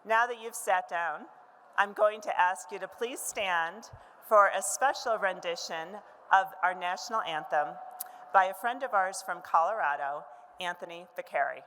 Now that you've sat down, I'm going to ask you to please stand for a special rendition of our national anthem by a friend of ours from Colorado, Anthony Vicari.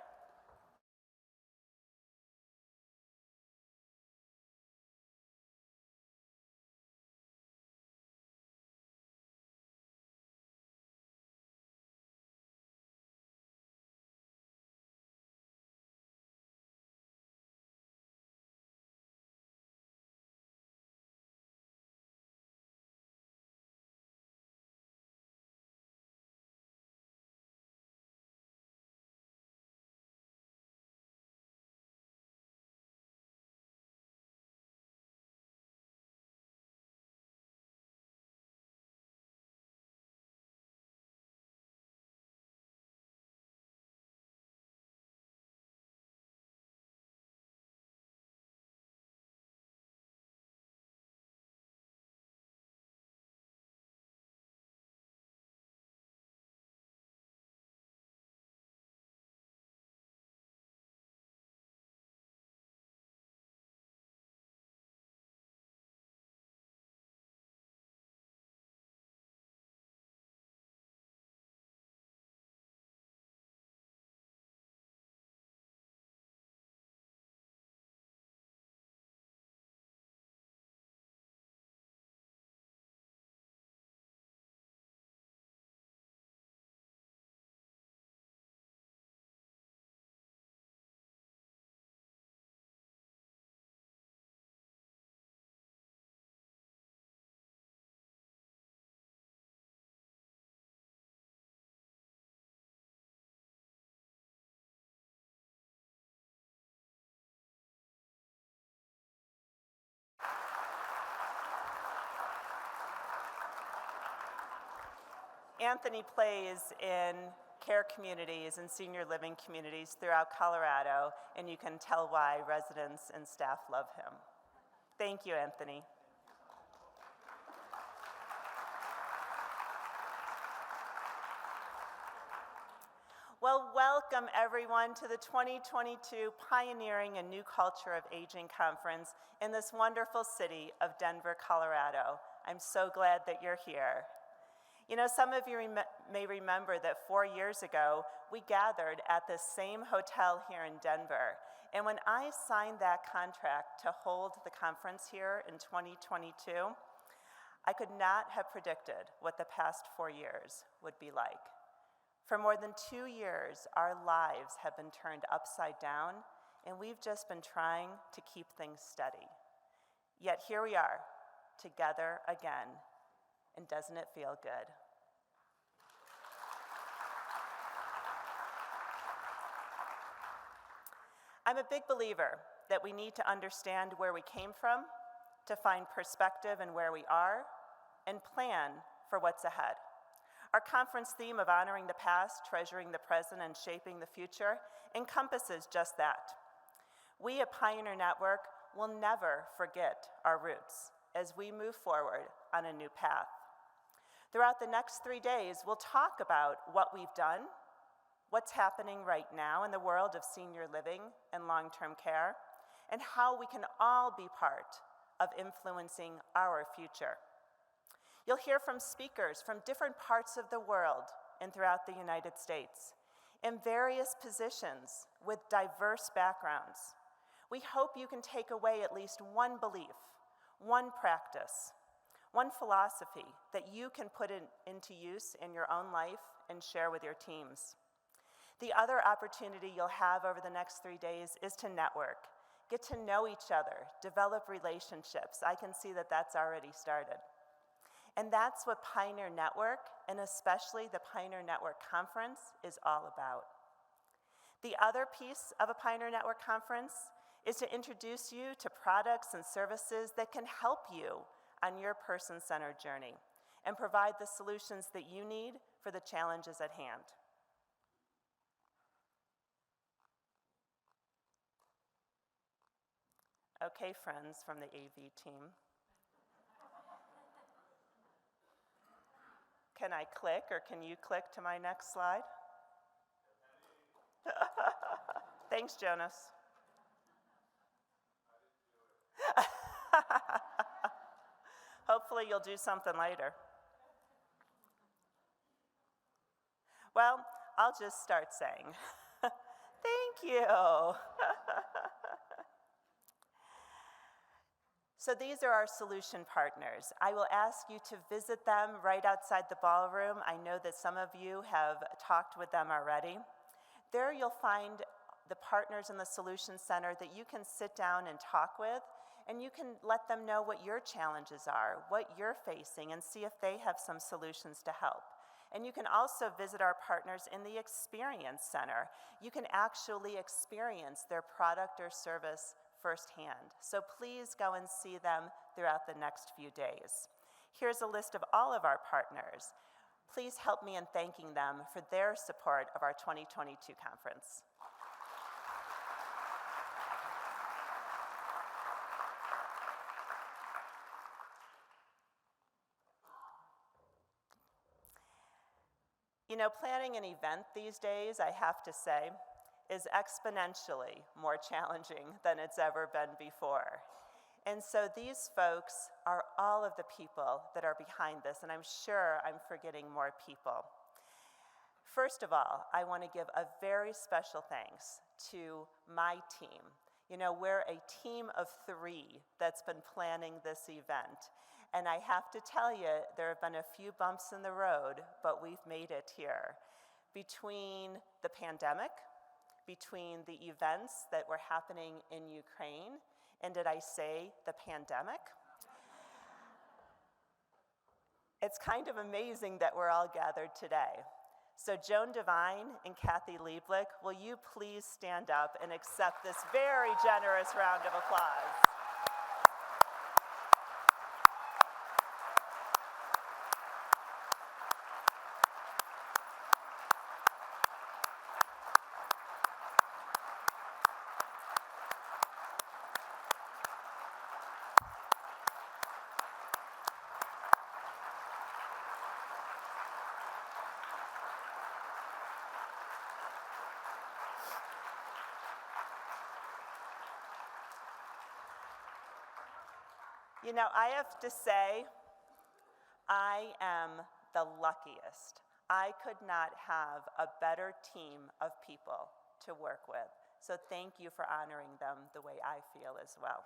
Anthony plays in care communities and senior living communities throughout Colorado, and you can tell why residents and staff love him. Thank you, Anthony. Well, welcome everyone to the 2022 Pioneering a New Culture of Aging Conference in this wonderful city of Denver, Colorado. I'm so glad that you're here. You know, some of you may remember that 4 years ago, we gathered at this same hotel here in Denver. And when I signed that contract to hold the conference here in 2022, I could not have predicted what the past 4 years would be like. For more than 2 years, our lives have been turned upside down, and we've just been trying to keep things steady. Yet here we are, together again. And doesn't it feel good? I'm a big believer that we need to understand where we came from, to find perspective in where we are, and plan for what's ahead. Our conference theme of honoring the past, treasuring the present, and shaping the future encompasses just that. We at Pioneer Network will never forget our roots as we move forward on a new path. Throughout the next 3 days, we'll talk about what we've done, what's happening right now in the world of senior living and long-term care, and how we can all be part of influencing our future. You'll hear from speakers from different parts of the world and throughout the United States, in various positions with diverse backgrounds. We hope you can take away at least one belief, one practice, one philosophy that you can put into use in your own life and share with your teams. The other opportunity you'll have over the next 3 days is to network, get to know each other, develop relationships. I can see that that's already started. And that's what Pioneer Network, and especially the Pioneer Network Conference, is all about. The other piece of a Pioneer Network Conference is to introduce you to products and services that can help you on your person-centered journey and provide the solutions that you need for the challenges at hand. Okay, friends from the AV team. Can I click, or can you click to my next slide? Thanks, Jonas. hopefully you'll do something later. Well, I'll just start saying, thank you. So these are our solution partners. I will ask you to visit them right outside the ballroom. I know that some of you have talked with them already. There you'll find the partners in the Solution Center that you can sit down and talk with, and you can let them know what your challenges are, what you're facing, and see if they have some solutions to help. And you can also visit our partners in the Experience Center. You can actually experience their product or service firsthand. So please go and see them throughout the next few days. Here's a list of all of our partners. Please help me in thanking them for their support of our 2022 conference. You know, planning an event these days, I have to say, is exponentially more challenging than it's ever been before. And so these folks are all of the people that are behind this, and I'm sure I'm forgetting more people. First of all, I want to give a very special thanks to my team. You know, we're a team of 3 that's been planning this event. And I have to tell you, there have been a few bumps in the road, but we've made it here. Between the pandemic, between the events that were happening in Ukraine, and did I say the pandemic? It's kind of amazing that we're all gathered today. So Joan Devine and Kathy Lieblich, will you please stand up and accept this very generous round of applause? You know, I have to say, I am the luckiest. I could not have a better team of people to work with. So thank you for honoring them the way I feel as well.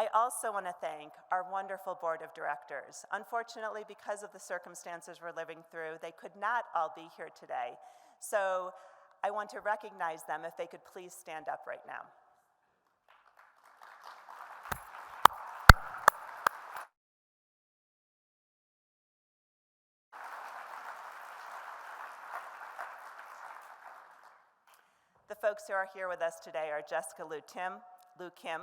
I also want to thank our wonderful board of directors. Unfortunately, because of the circumstances we're living through, they could not all be here today. So I want to recognize them if they could please stand up right now. The folks who are here with us today are Jessica Lou Kim,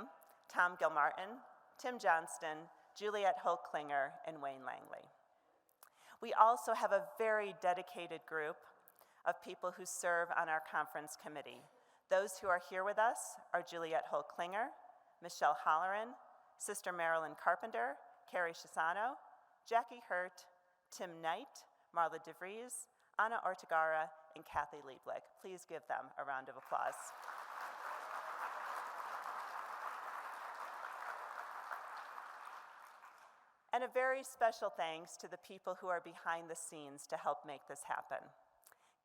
Tom Gilmartin, Tim Johnston, Juliette Holtklinger, and Wayne Langley. We also have a very dedicated group of people who serve on our conference committee. Those who are here with us are Juliette Holtklinger, Michelle Holleran, Sister Marilyn Carpenter, Carrie Chisano, Jackie Hurt, Tim Knight, Marla DeVries, Anna Ortegara, and Kathy Lieblich. Please give them a round of applause. And a very special thanks to the people who are behind the scenes to help make this happen.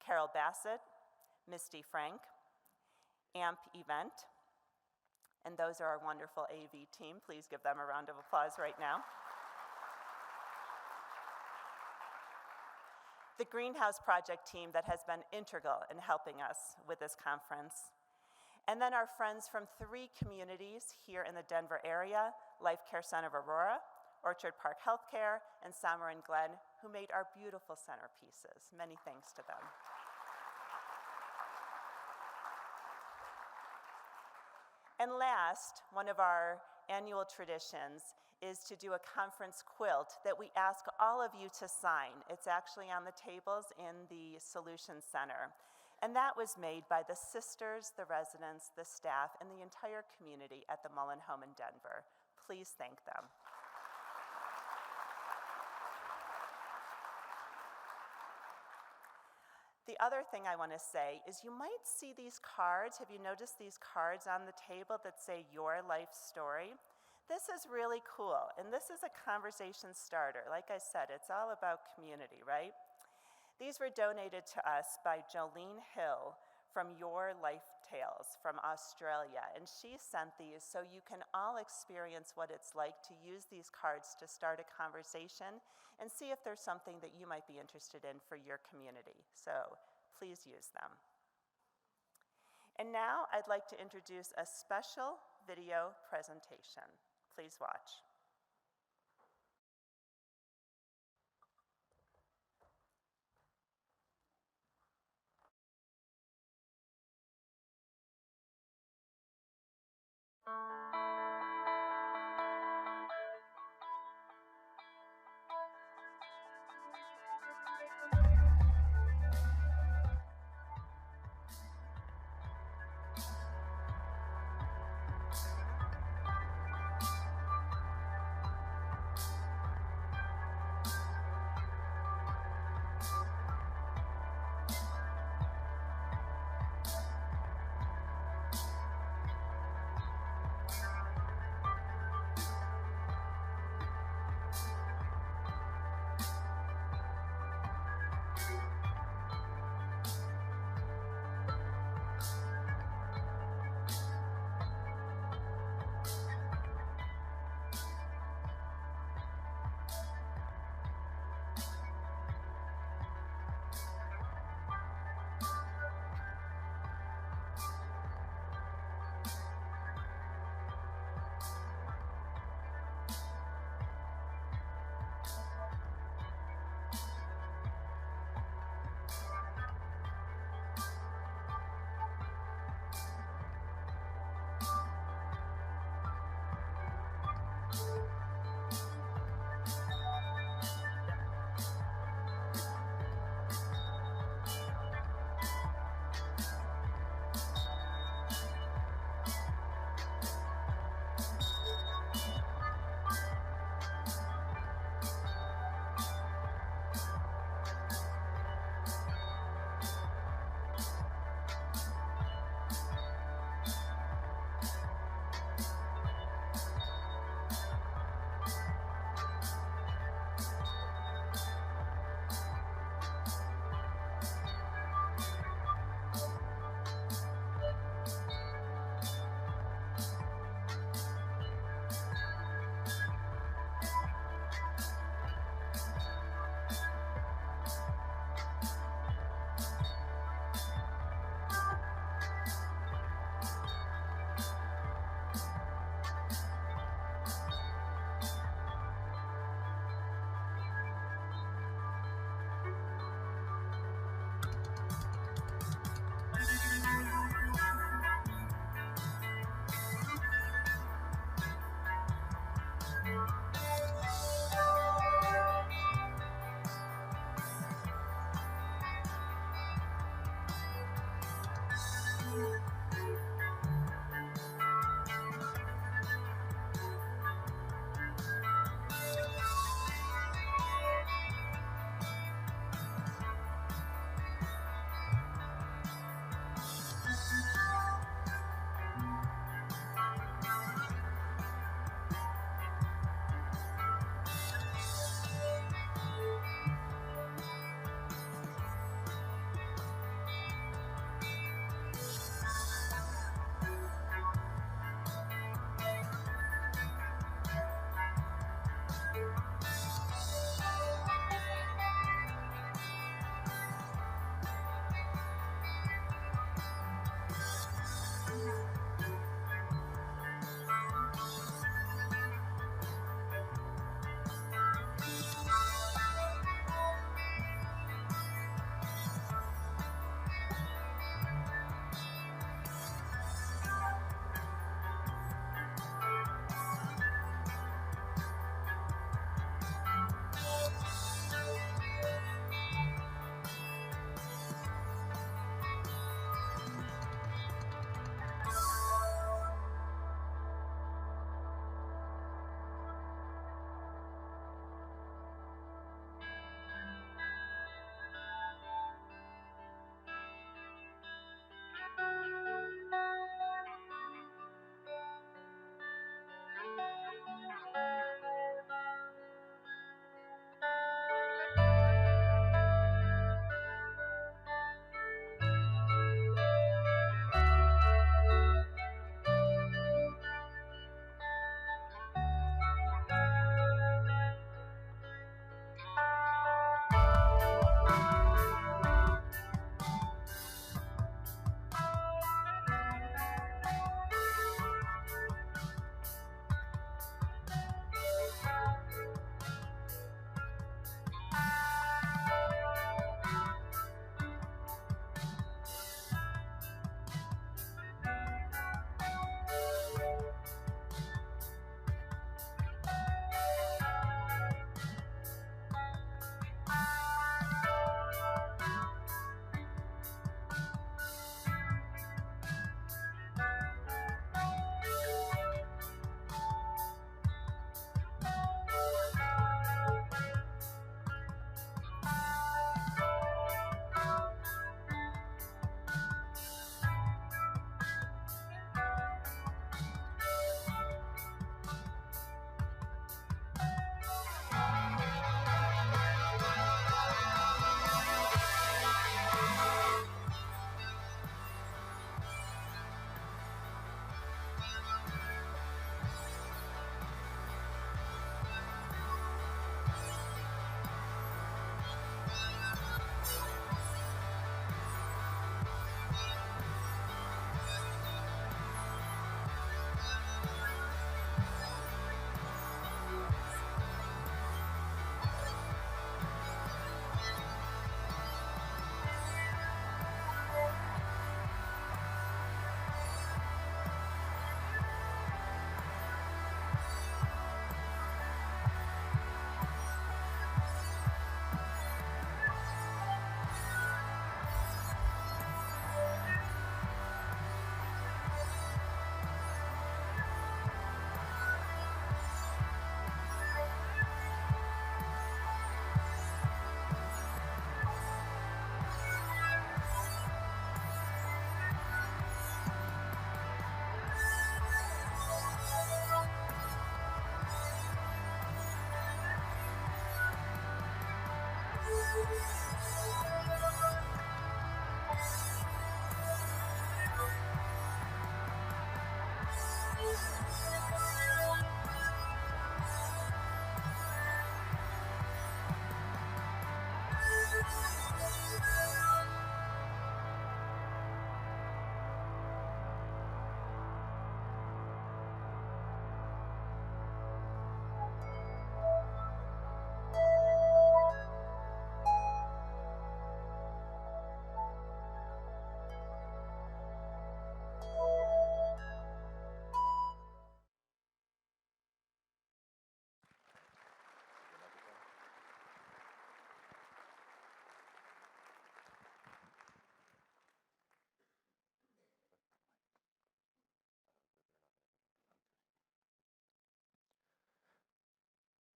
Carol Bassett, Misty Frank, AMP Event, and those are our wonderful AV team. Please give them a round of applause right now. The Greenhouse Project team that has been integral in helping us with this conference. And then our friends from 3 communities here in the Denver area, Life Care Center of Aurora, Orchard Park Healthcare, and Samarin Glen, who made our beautiful centerpieces. Many thanks to them. And last, one of our annual traditions is to do a conference quilt that we ask all of you to sign. It's actually on the tables in the Solution Center. And that was made by the sisters, the residents, the staff, and the entire community at the Mullen Home in Denver. Please thank them. The other thing I want to say is you might see these cards. Have you noticed these cards on the table that say your life story? This is really cool, and this is a conversation starter. Like I said, it's all about community, right? These were donated to us by Jolene Hill from Your Life Tales from Australia, and she sent these so you can all experience what it's like to use these cards to start a conversation and see if there's something that you might be interested in for your community. So please use them. And now I'd like to introduce a special video presentation. Please watch.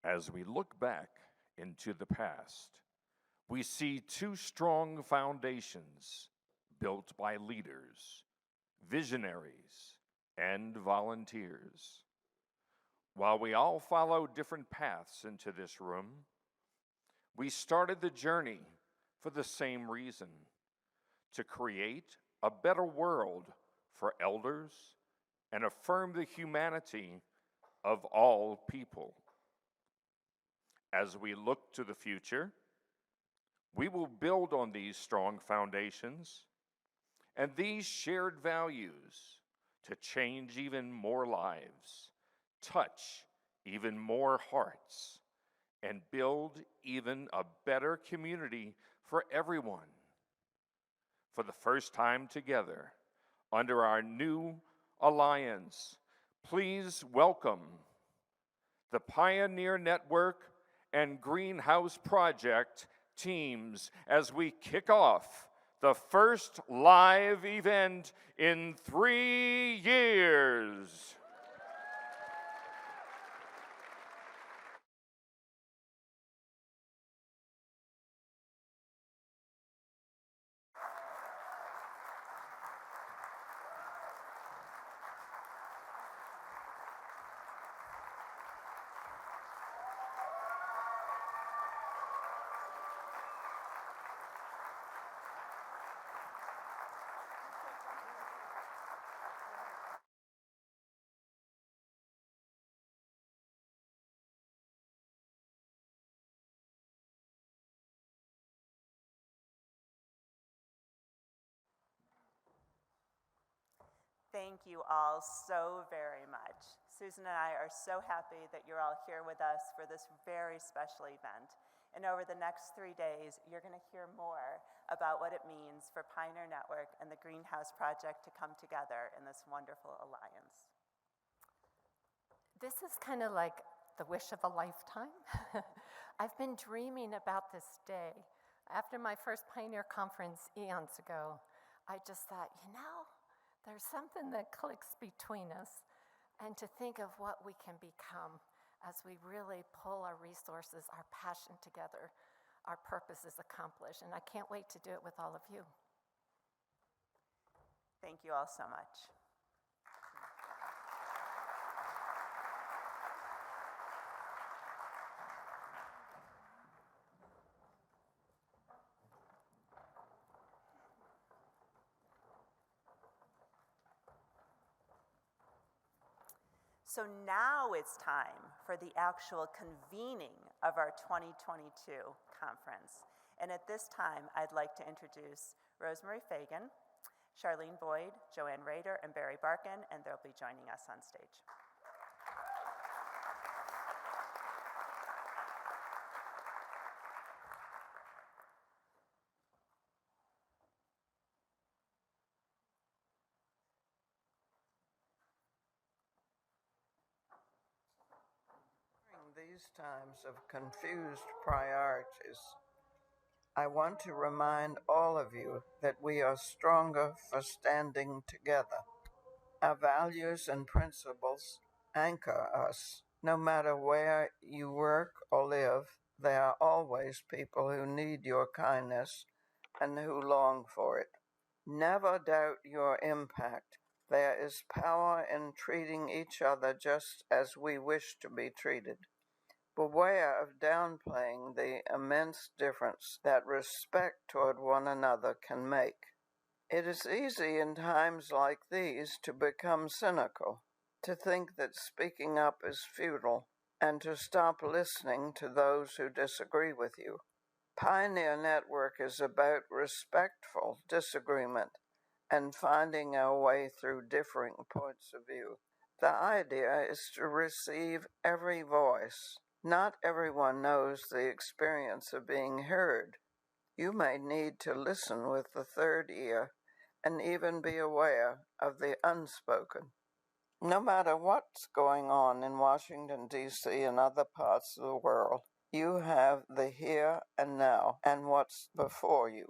As we look back into the past, we see two strong foundations built by leaders, visionaries, and volunteers. While we all follow different paths into this room, we started the journey for the same reason: to create a better world for elders and affirm the humanity of all people. As we look to the future, we will build on these strong foundations and these shared values to change even more lives, touch even more hearts, and build even a better community for everyone. For the first time together, under our new alliance, please welcome the Pioneer Network and Greenhouse Project teams as we kick off the first live event in 3 years. Thank you all so very much. Susan and I are so happy that you're all here with us for this very special event. And over the next 3 days, you're going to hear more about what it means for Pioneer Network and the Greenhouse Project to come together in this wonderful alliance. This is kind of like the wish of a lifetime. I've been dreaming about this day. After my first Pioneer Conference eons ago, I just thought, there's something that clicks between us, and to think of what we can become as we really pull our resources, our passion together, our purpose is accomplished. And I can't wait to do it with all of you. Thank you all so much. So now it's time for the actual convening of our 2022 conference. And at this time, I'd like to introduce Rosemary Fagan, Charlene Boyd, Joanne Rader, and Barry Barkin, and they'll be joining us on stage. These times of confused priorities, I want to remind all of you that we are stronger for standing together. Our values and principles anchor us. No matter where you work or live, there are always people who need your kindness and who long for it. Never doubt your impact. There is power in treating each other just as we wish to be treated. Beware of downplaying the immense difference that respect toward one another can make. It is easy in times like these to become cynical, to think that speaking up is futile, and to stop listening to those who disagree with you. Pioneer Network is about respectful disagreement and finding our way through differing points of view. The idea is to receive every voice. Not everyone knows the experience of being heard. You may need to listen with the third ear and even be aware of the unspoken. No matter what's going on in Washington, D.C. and other parts of the world, you have the here and now and what's before you.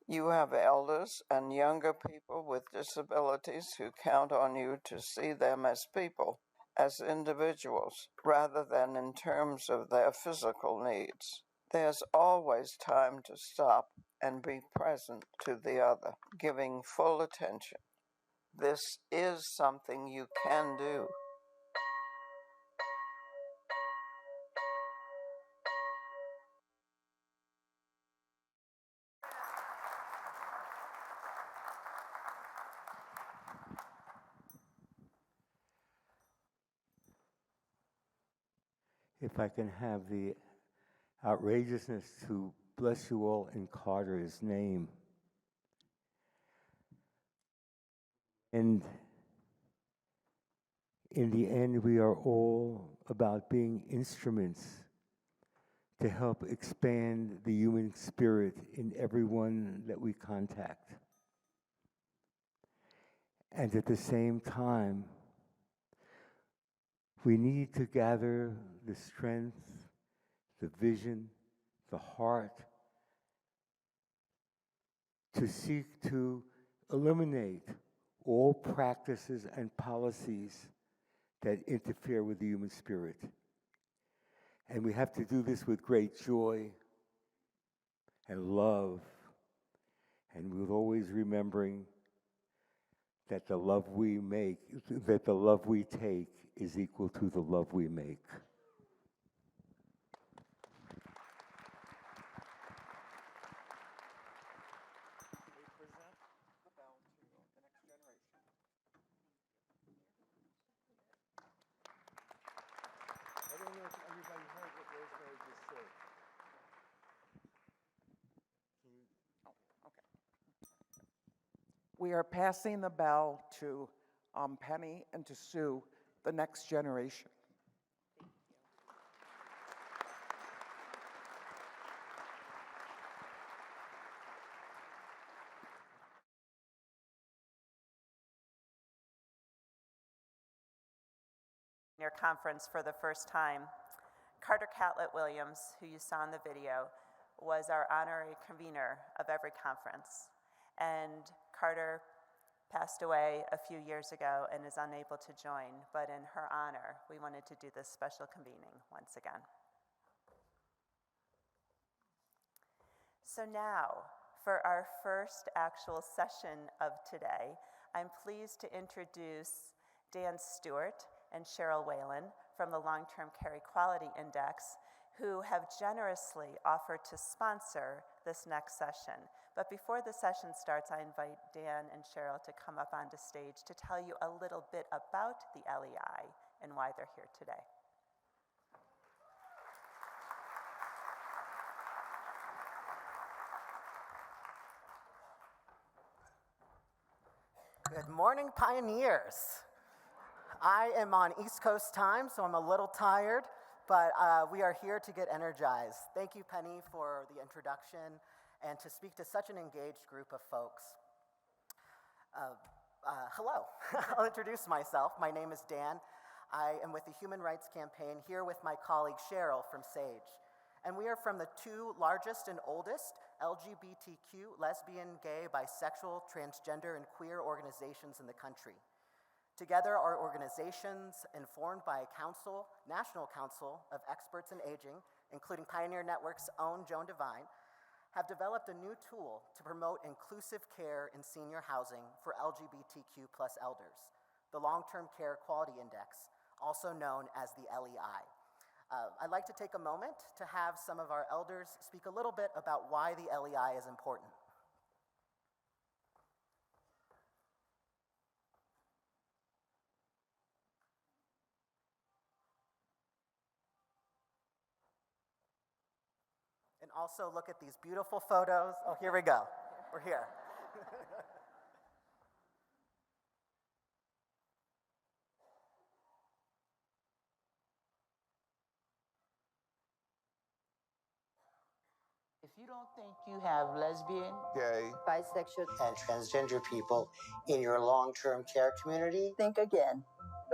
You have elders and younger people with disabilities who count on you to see them as people as individuals rather than in terms of their physical needs. There's always time to stop and be present to the other, giving full attention. This is something you can do. If I can have the outrageousness to bless you all in Carter's name. And in the end, we are all about being instruments to help expand the human spirit in everyone that we contact. And at the same time, we need to gather the strength, the vision, the heart to seek to eliminate all practices and policies that interfere with the human spirit. And we have to do this with great joy and love, and with always remembering that the love we take is equal to the love we make. I don't know if everybody heard what Rosemary just said. We are passing the bell to Penny and to Sue, the next generation. Your conference for the first time. Carter Catlett-Williams, who you saw in the video, was our honorary convener of every conference. And Carter passed away a few years ago and is unable to join, but in her honor, we wanted to do this special convening once again. So now, for our first actual session of today, I'm pleased to introduce Dan Stewart and Cheryl Whalen from the Long-Term Care Equality Index, who have generously offered to sponsor this next session. But before the session starts, I invite Dan and Cheryl to come up onto stage to tell you a little bit about the LEI and why they're here today. Good morning, pioneers. I am on East Coast time, so I'm a little tired, but we are here to get energized. Thank you, Penny, for the introduction and to speak to such an engaged group of folks. Hello, I'll introduce myself. My name is Dan. I am with the Human Rights Campaign here with my colleague Cheryl from SAGE. And we are from the two largest and oldest LGBTQ, lesbian, gay, bisexual, transgender, and queer organizations in the country. Together, our organizations, informed by a council, National Council of Experts in Aging, including Pioneer Network's own Joan Devine, have developed a new tool to promote inclusive care in senior housing for LGBTQ plus elders, the Long-Term Care Quality Index, also known as the LEI. I'd like to take a moment to have some of our elders speak a little bit about why the LEI is important. And also look at these beautiful photos. Oh, here we go. We're here. If you don't think you have lesbian, gay, bisexual, and transgender people in your long-term care community, think again.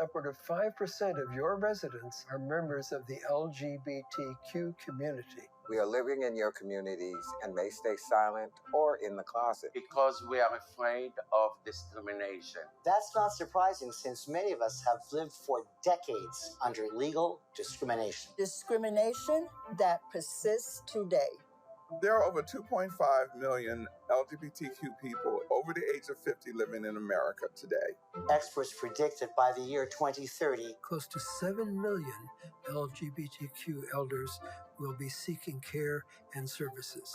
Upward of 5% of your residents are members of the LGBTQ community. We are living in your communities and may stay silent or in the closet. Because we are afraid of discrimination. That's not surprising since many of us have lived for decades under legal discrimination. Discrimination that persists today. There are over 2.5 million LGBTQ people over the age of 50 living in America today. Experts predict that by the year 2030, close to 7 million LGBTQ elders will be seeking care and services.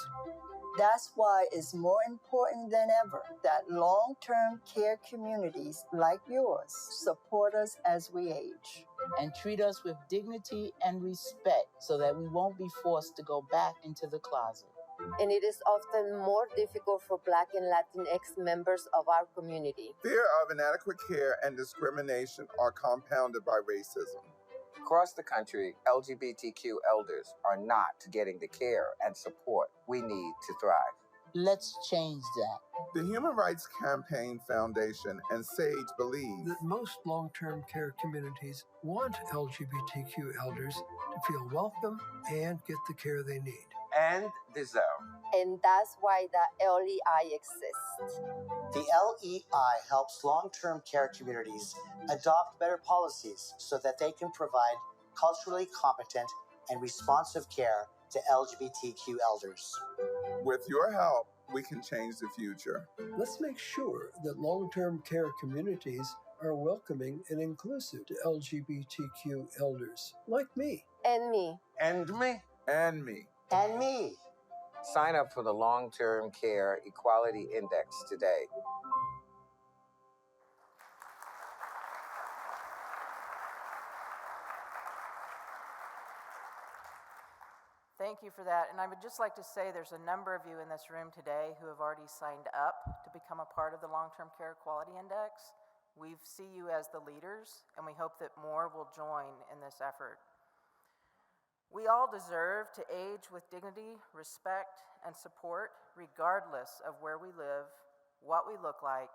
That's why it's more important than ever that long-term care communities like yours support us as we age. And treat us with dignity and respect so that we won't be forced to go back into the closet. And it is often more difficult for Black and Latinx members of our community. Fear of inadequate care and discrimination are compounded by racism. Across the country, LGBTQ elders are not getting the care and support we need to thrive. Let's change that. The Human Rights Campaign Foundation and SAGE believe that most long-term care communities want LGBTQ elders to feel welcome and get the care they need. And deserve. And that's why the LEI exists. the LEI helps long-term care communities adopt better policies so that they can provide culturally competent and responsive care to LGBTQ elders. with your help, we can change the future. Let's make sure that long-term care communities are welcoming and inclusive to LGBTQ elders like me. And me. And me. And me. And me. Sign up for the Long-Term Care Equality Index today. Thank you for that. And I would just like to say there's a number of you in this room today who have already signed up to become a part of the Long-Term Care Quality Index. We see you as the leaders, and we hope that more will join in this effort. We all deserve to age with dignity, respect, and support, regardless of where we live, what we look like,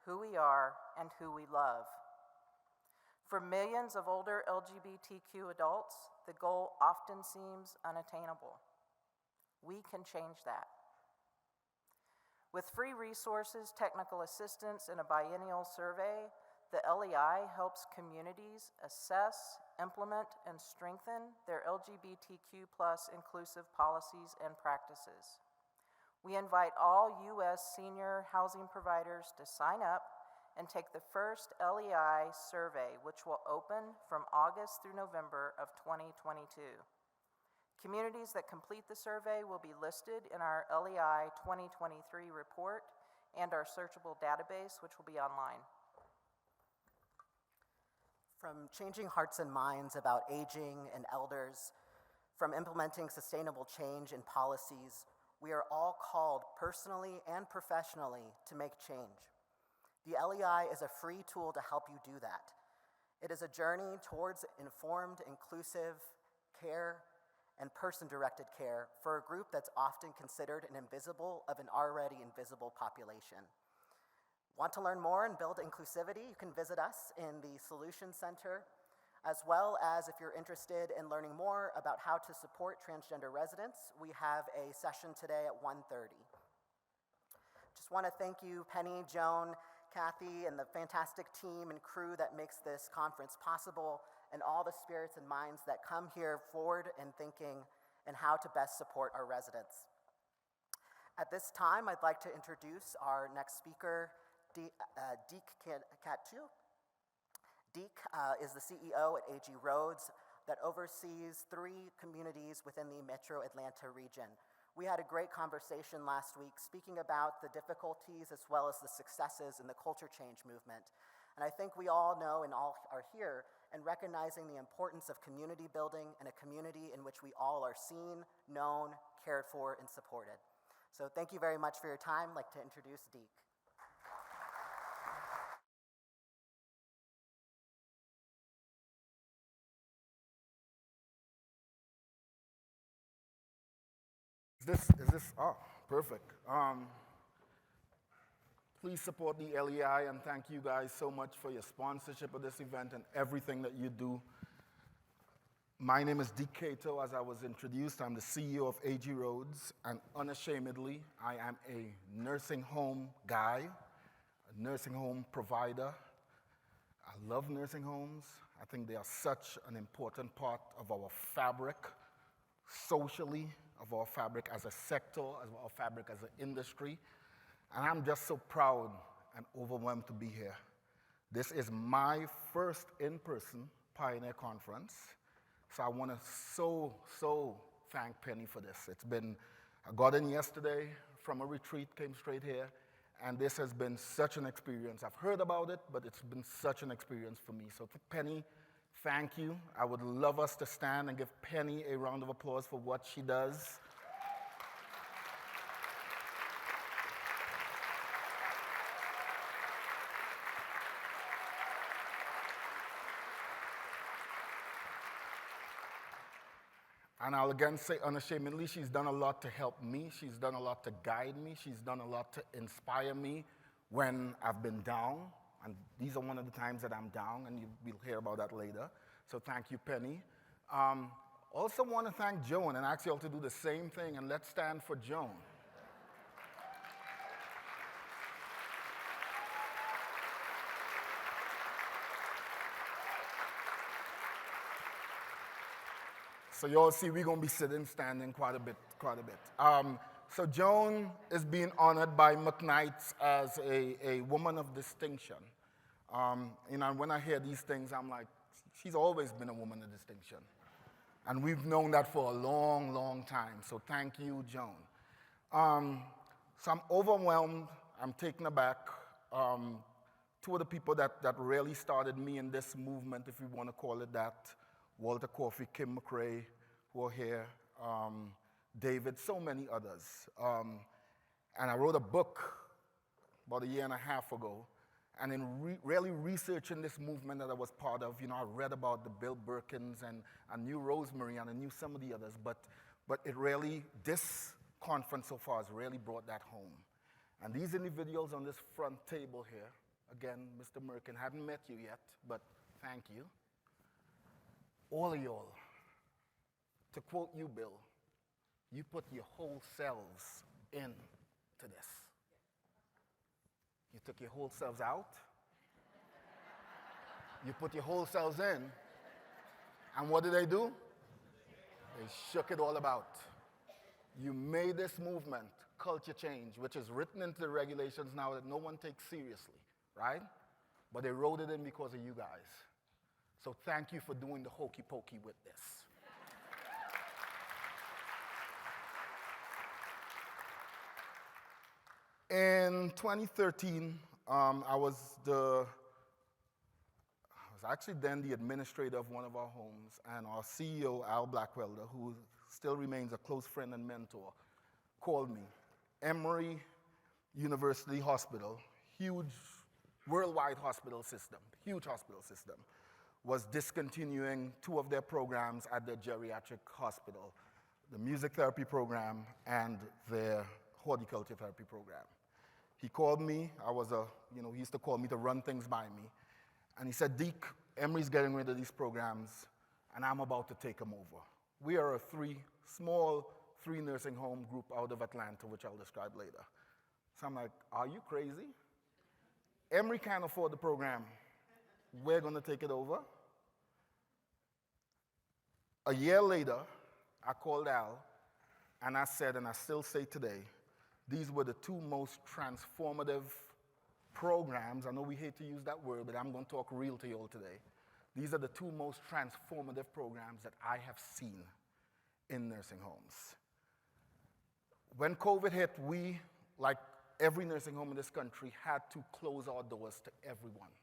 who we are, and who we love. For millions of older LGBTQ adults, the goal often seems unattainable. We can change that. With free resources, technical assistance, and a biennial survey, the LEI helps communities assess, implement, and strengthen their LGBTQ+ inclusive policies and practices. We invite all U.S. senior housing providers to sign up and take the first LEI survey, which will open from August through November of 2022. Communities that complete the survey will be listed in our LEI 2023 report and our searchable database, which will be online. From changing hearts and minds about aging and elders, from implementing sustainable change in policies, we are all called personally and professionally to make change. The LEI is a free tool to help you do that. It is a journey towards informed, inclusive care and person-directed care for a group that's often considered an invisible of an already invisible population. Want to learn more and build inclusivity? You can visit us in the Solution Center, as well as if you're interested in learning more about how to support transgender residents, we have a session today at 1:30. Just want to thank you, Penny, Joan, Kathy, and the fantastic team and crew that makes this conference possible, and all the spirits and minds that come here forward and thinking and how to best support our residents. At this time, I'd like to introduce our next speaker, Deke Cateau. Deke is the CEO at AG Rhodes that oversees 3 communities within the Metro Atlanta region. We had a great conversation last week speaking about the difficulties as well as the successes in the culture change movement. And I think we all know and all are here and recognizing the importance of community building and a community in which we all are seen, known, cared for, and supported. So thank you very much for your time. I'd like to introduce Deke. Is this, oh, perfect. Please support the LEI, and thank you guys so much for your sponsorship of this event and everything that you do My name is Deke Cateau. As I was introduced, I'm the CEO of AG Rhodes, and unashamedly, I am a nursing home guy, a nursing home provider. I love nursing homes. I think they are such an important part of our fabric, socially, of our fabric as a sector, of our fabric as an industry. And I'm just so proud and overwhelmed to be here. This is my first in-person Pioneer Conference. So I want to so thank Penny for this. I got in yesterday from a retreat, came straight here, and this has been such an experience. I've heard about it, but it's been such an experience for me. So Penny, thank you. I would love us to stand and give Penny a round of applause for what she does. And I'll again say unashamedly, she's done a lot to help me. She's done a lot to guide me. She's done a lot to inspire me when I've been down. And these are one of the times that I'm down, and we'll hear about that later. So thank you, Penny. Also want to thank Joan and ask you all to do the same thing, and let's stand for Joan. So you all see we're going to be sitting, standing quite a bit. So Joan is being honored by McKnight's as a woman of distinction. When I hear these things, I'm like, she's always been a woman of distinction. And we've known that for a long, long time. So thank you, Joan. So I'm overwhelmed. I'm taken aback. Two of the people that really started me in this movement, if you want to call it that, Walter Coffey, Kim McRae, who are here, David, so many others. And I wrote a book about a year and a half ago. And in really researching this movement that I was part of, I read about the Bill Birkins, and I knew Rosemary, and I knew some of the others. But this conference so far has really brought that home. And these individuals on this front table here, again, Mr. Merkin, haven't met you yet, but thank you. All of y'all, to quote you, Bill, you put your whole selves into this. You took your whole selves out, you put your whole selves in, and what did they do? They shook it all about. You made this movement, culture change, which is written into the regulations now that no one takes seriously, right? But they wrote it in because of you guys. So thank you for doing the hokey pokey with this. In 2013, I was actually then the administrator of one of our homes, and our CEO, Al Blackwelder, who still remains a close friend and mentor, called me. Emory University Hospital, huge worldwide hospital system, huge hospital system, was discontinuing two of their programs at their geriatric hospital, the music therapy program and their horticulture therapy program. He called me. He used to call me to run things by me. And he said, Deke, Emory's getting rid of these programs, and I'm about to take them over. We are a small three nursing home group out of Atlanta, which I'll describe later. So I'm like, are you crazy? Emory can't afford the program. We're going to take it over. A year later, I called Al, and I said, and I still say today, these were the two most transformative programs. I know we hate to use that word, but I'm going to talk real to you all today. These are the two most transformative programs that I have seen in nursing homes. When COVID hit, we, like every nursing home in this country, had to close our doors to everyone.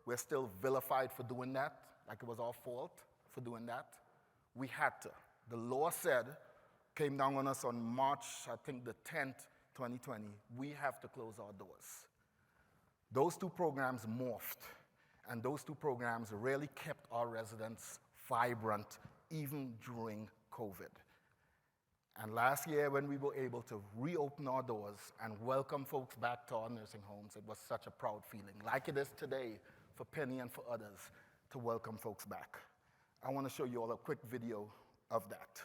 We're still vilified for doing that, like it was our fault for doing that. We had to. The law came down on us on March, I think the 10th, 2020, we have to close our doors. Those two programs morphed, and those two programs really kept our residents vibrant even during COVID. And last year, when we were able to reopen our doors and welcome folks back to our nursing homes, it was such a proud feeling, like it is today for Penny and for others, to welcome folks back. I want to show you all a quick video of that.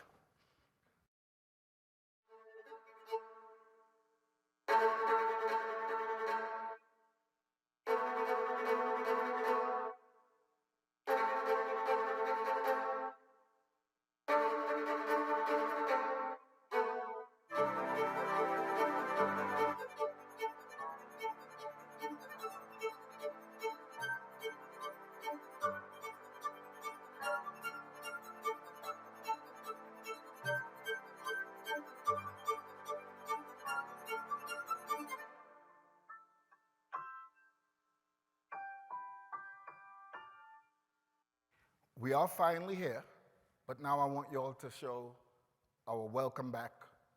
We are finally here, but now I want you all to show our welcome back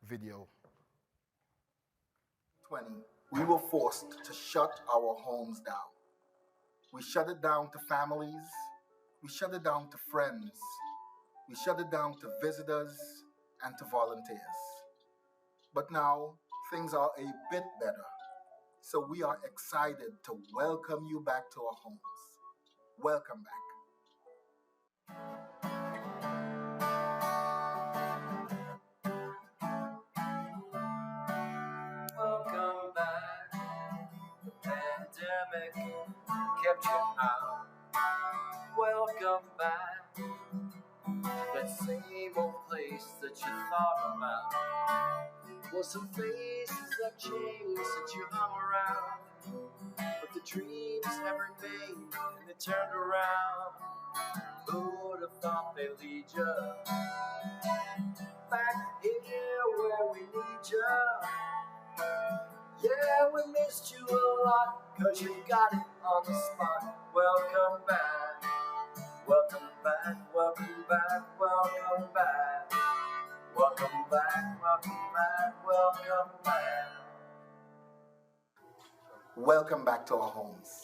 video. 20, we were forced to shut our homes down. We shut it down to families, we shut it down to friends, we shut it down to visitors and to volunteers. But now things are a bit better, so we are excited to welcome you back to our homes. Welcome back. Welcome back. The pandemic kept you out. Welcome back. That same old place that you thought about. Was some faces that changed since you hung around. But the dreams have remained and they turned around. Who would have thought they'd lead you back here where we need you? Yeah, we missed you a lot, 'cause you got it on the spot. Welcome back, welcome back, welcome back, welcome back. Welcome back, welcome back, welcome back. Welcome back to our homes.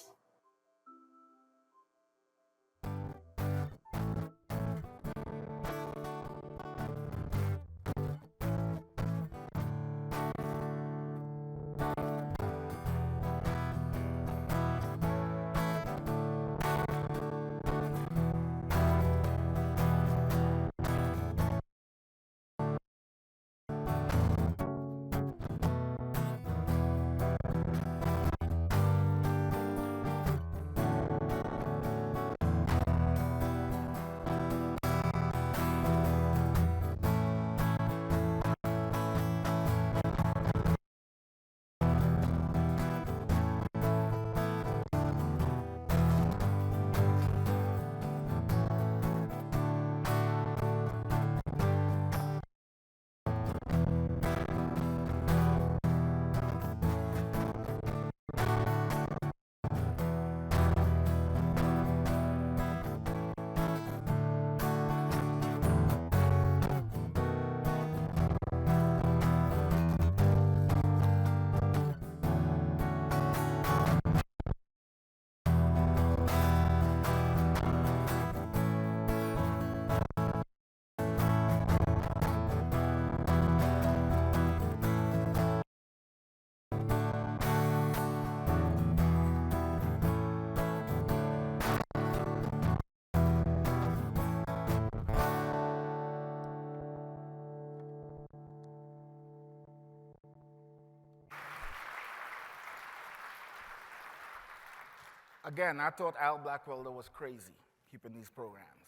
Again, I thought Al Blackwelder was crazy keeping these programs.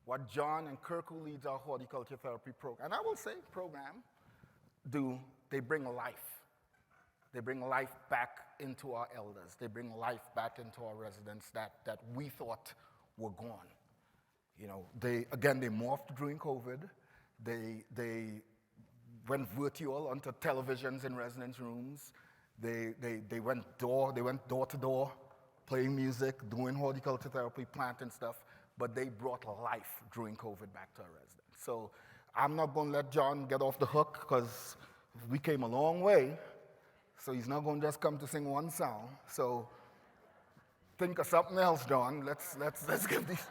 What John and Kirk, who leads our horticulture therapy program, and I will say program, do, they bring life. They bring life back into our elders. They bring life back into our residents that we thought were gone. You know, they morphed during COVID. They went virtual onto televisions in residence rooms. They went door to door, playing music, doing horticulture therapy, planting stuff, but they brought life during COVID back to our residents. So I'm not going to let John get off the hook, because we came a long way, so he's not going to just come to sing one song. So think of something else, John. Let's get these.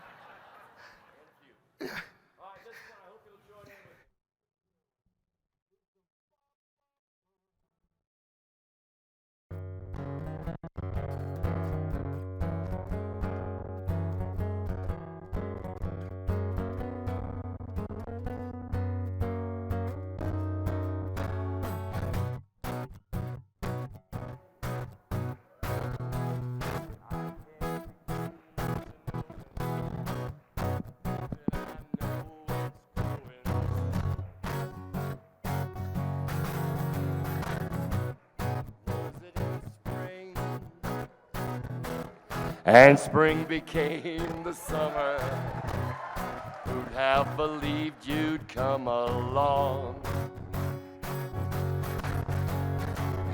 Yeah. All right, this one, I hope you'll join in with and spring became the summer. Who'd have believed you'd come along?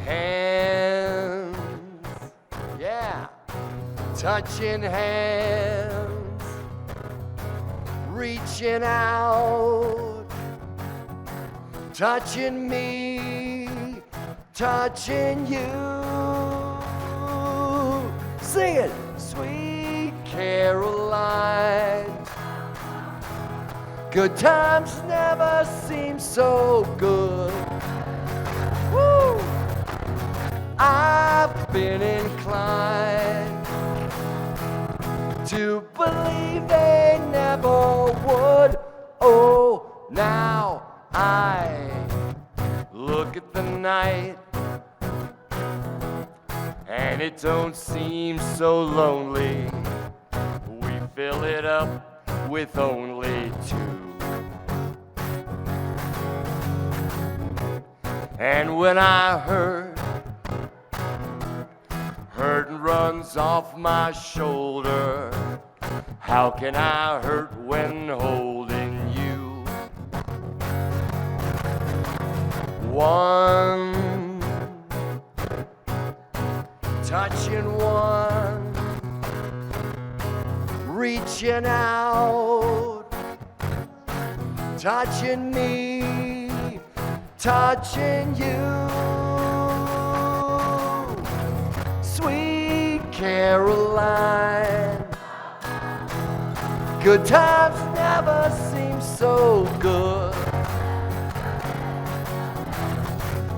Hands, yeah, touching hands, reaching out, touching me, touching you. Sing it, sweet Caroline. Good times never seem so good. Woo! I've been inclined to believe they never would. Oh, now I look at the night and it don't seem so lonely. We fill it up with only two. And when I hurt runs off my shoulder, how can I hurt when holding you? One, touching one, reaching out, touching me, touching you. Sweet Caroline, good times never seem so good.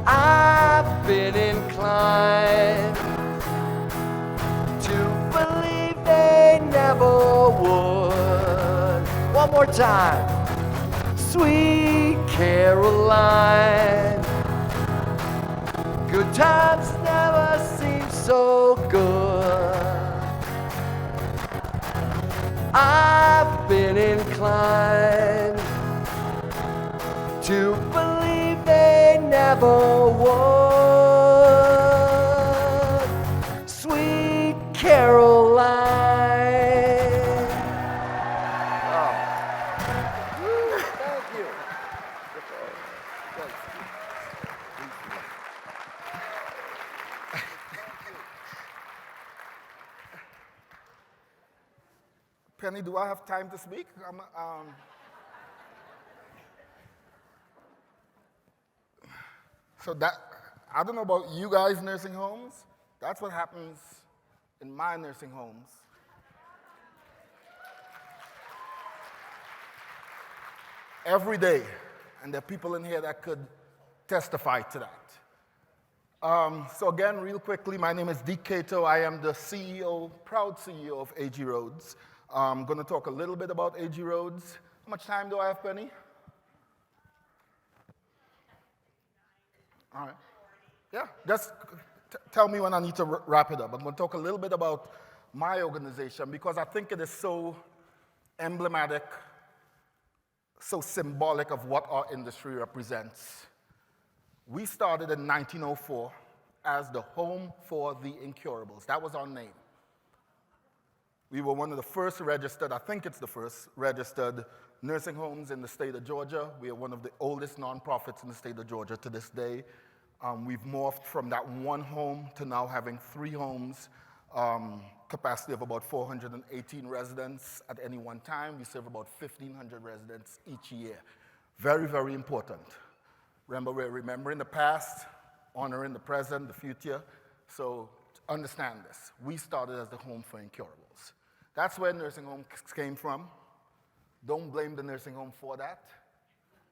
I've been inclined to believe they never would. One more time. Sweet Caroline, good times never seem so good. I've been inclined to believe they never would. Sweet Caroline. Oh. Thank you. Penny, do I have time to speak? So that, I don't know about you guys' nursing homes. That's what happens in my nursing homes. Every day, and there are people in here that could testify to that. So again, real quickly, my name is Deke Cateau. I am the CEO, proud CEO of AG Rhodes. I'm going to talk a little bit about AG Rhodes. How much time do I have, Penny? All right. Yeah, just tell me when I need to wrap it up. I'm going to talk a little bit about my organization because I think it is so emblematic, so symbolic of what our industry represents. We started in 1904 as the Home for the Incurables. That was our name. We were one of the first registered, I think it's the first registered nursing homes in the state of Georgia. We are one of the oldest nonprofits in the state of Georgia to this day. We've morphed from that one home to now having 3 homes, capacity of about 418 residents at any one time. We serve about 1,500 residents each year. Very, very important. Remember, we're remembering the past, honoring the present, the future. So understand this. We started as the Home for Incurables. That's where nursing homes came from. Don't blame the nursing home for that,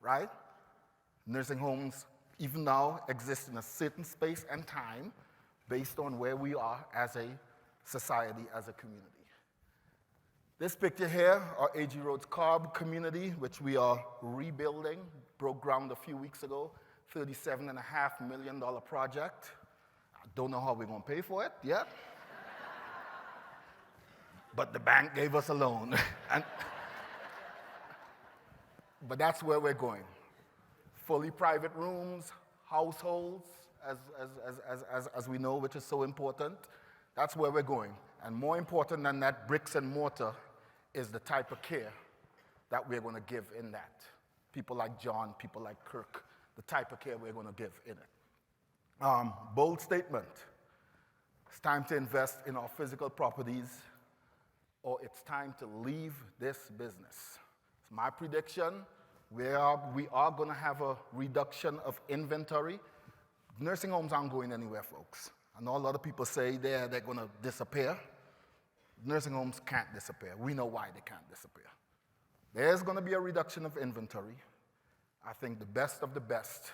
right? Nursing homes, even now, exist in a certain space and time based on where we are as a society, as a community. This picture here, our AG Rhodes Cobb community, which we are rebuilding, broke ground a few weeks ago, $37.5 million project. I don't know how we're going to pay for it yet. But the bank gave us a loan. But that's where we're going. Fully private rooms, households, as we know, which is so important. That's where we're going. And more important than that bricks and mortar is the type of care that we're going to give in that. People like John, people like Kirk, the type of care we're going to give in it. Bold statement. It's time to invest in our physical properties, or it's time to leave this business. It's my prediction. We are going to have a reduction of inventory. Nursing homes aren't going anywhere, folks. I know a lot of people say they're going to disappear. Nursing homes can't disappear. We know why they can't disappear. There's going to be a reduction of inventory. I think the best of the best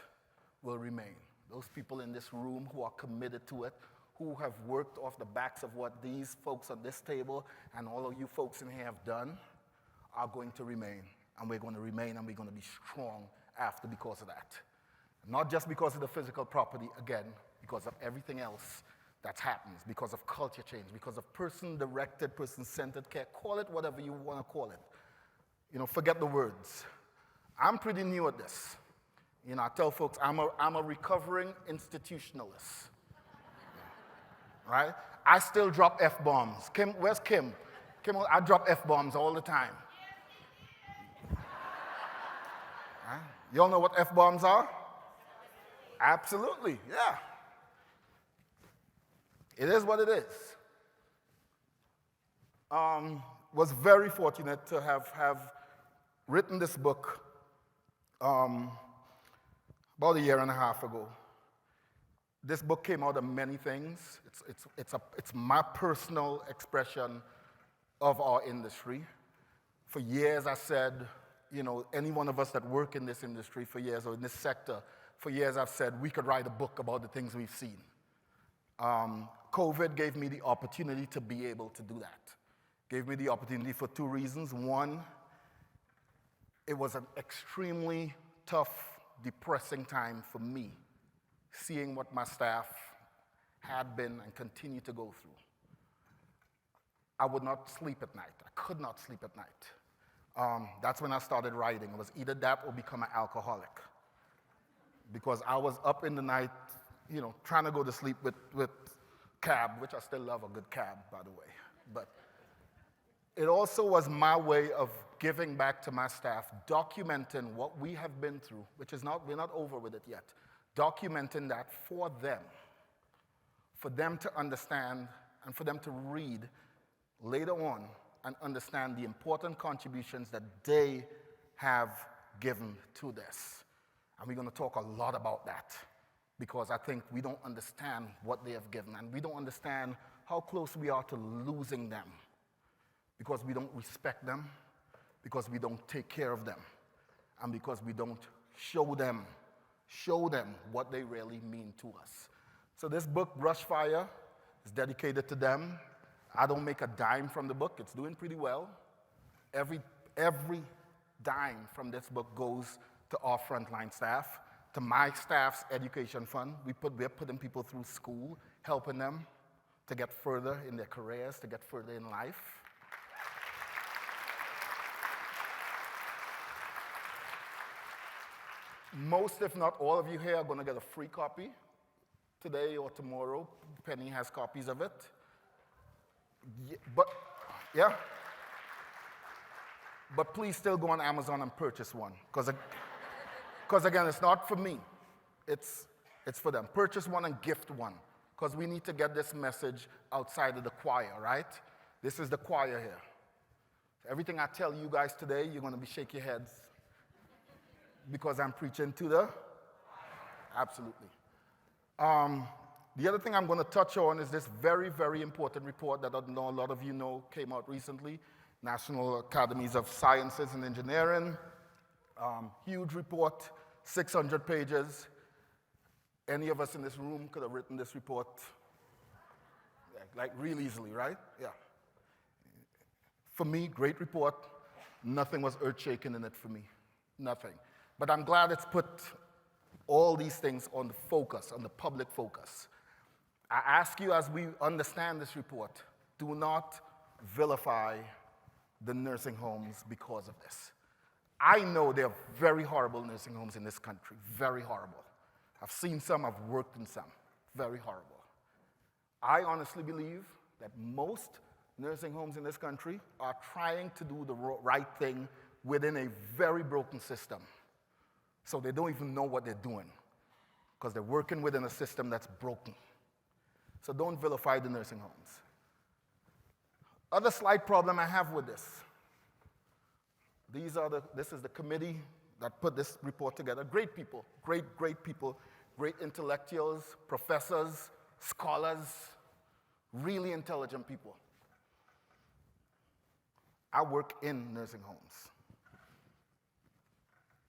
will remain. Those people in this room who are committed to it, who have worked off the backs of what these folks at this table and all of you folks in here have done, are going to remain. And we're going to remain, and we're going to be strong after because of that. Not just because of the physical property, again, because of everything else that happens, because of culture change, because of person-directed, person-centered care. Call it whatever you want to call it. Forget the words. I'm pretty new at this. I tell folks I'm a recovering institutionalist. Right? I still drop F-bombs. Kim, where's Kim? Kim, I drop F-bombs all the time. Right? You all know what F-bombs are? Absolutely, yeah. It is what it is. Was very fortunate to have written this book about a year and a half ago. This book came out of many things. It's my personal expression of our industry. For years I said, any one of us that work in this industry for years, or in this sector, for years I've said we could write a book about the things we've seen. COVID gave me the opportunity to be able to do that. Gave me the opportunity for two reasons. One, it was an extremely tough, depressing time for me, seeing what my staff had been and continue to go through. I would not sleep at night. I could not sleep at night. That's when I started writing. It was either that or become an alcoholic. Because I was up in the night, trying to go to sleep with cab, which I still love a good cab, by the way. But it also was my way of giving back to my staff, documenting what we have been through, we're not over with it yet. Documenting that for them to understand and for them to read later on and understand the important contributions that they have given to this. And we're going to talk a lot about that because I think we don't understand what they have given, and we don't understand how close we are to losing them because we don't respect them, because we don't take care of them, and because we don't show them what they really mean to us. So this book, Brushfire, is dedicated to them. I don't make a dime from the book. It's doing pretty well. Every dime from this book goes to our frontline staff, to my staff's education fund. We're putting people through school, helping them to get further in their careers, to get further in life. Most, if not all of you here are going to get a free copy today or tomorrow. Penny has copies of it. But please still go on Amazon and purchase one, because again, it's not for me. It's for them. Purchase one and gift one, because we need to get this message outside of the choir, right? This is the choir here. Everything I tell you guys today, you're going to be shaking your heads because I'm preaching to the... Absolutely. The other thing I'm going to touch on is this very, very important report that I know a lot of you know came out recently, National Academies of Sciences and Engineering. Huge report, 600 pages. Any of us in this room could have written this report like real easily, right? Yeah. For me, great report. Nothing was earth-shaking in it for me. Nothing. But I'm glad it's put all these things on the focus, on the public focus. I ask you, as we understand this report, do not vilify the nursing homes because of this. I know there are very horrible nursing homes in this country, very horrible. I've seen some, I've worked in some, very horrible. I honestly believe that most nursing homes in this country are trying to do the right thing within a very broken system. So they don't even know what they're doing because they're working within a system that's broken. So don't vilify the nursing homes. Other slight problem I have with this. This is the committee that put this report together. Great people, great people, great intellectuals, professors, scholars, really intelligent people. I work in nursing homes.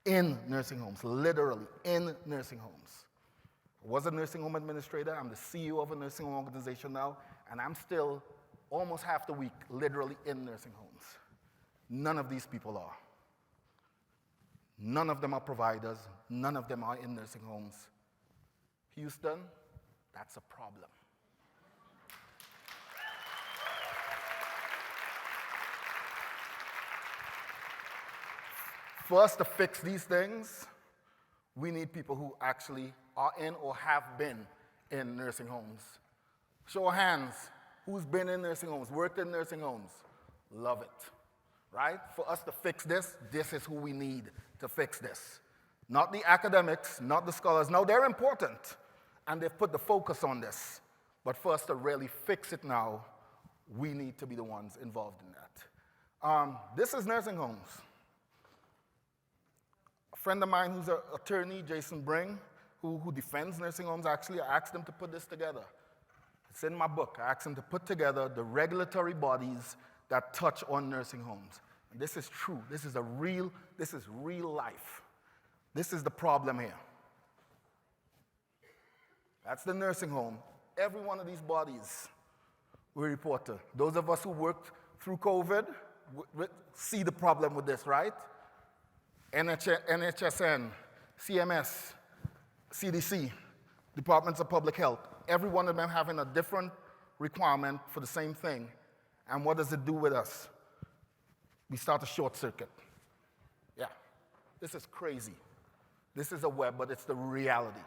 In nursing homes, literally in nursing homes. I was a nursing home administrator. I'm the CEO of a nursing home organization now, and I'm still almost half the week literally in nursing homes. None of these people are. None of them are providers. None of them are in nursing homes. Houston, that's a problem. For us to fix these things, we need people who actually are in or have been in nursing homes. Show of hands, who's been in nursing homes, worked in nursing homes? Love it, right? For us to fix this, this is who we need to fix this. Not the academics, not the scholars. Now, they're important, and they've put the focus on this. But for us to really fix it now, we need to be the ones involved in that. This is nursing homes. A friend of mine who's an attorney, Jason Bring, who defends nursing homes, actually, I asked him to put this together. It's in my book. I asked him to put together the regulatory bodies that touch on nursing homes. And this is true. This is real life. This is the problem here. That's the nursing home. Every one of these bodies we report to. Those of us who worked through COVID see the problem with this, right? NHSN, CMS, CDC, Departments of Public Health, every one of them having a different requirement for the same thing. And what does it do with us? We start a short circuit. Yeah, this is crazy. This is a web, but it's the reality.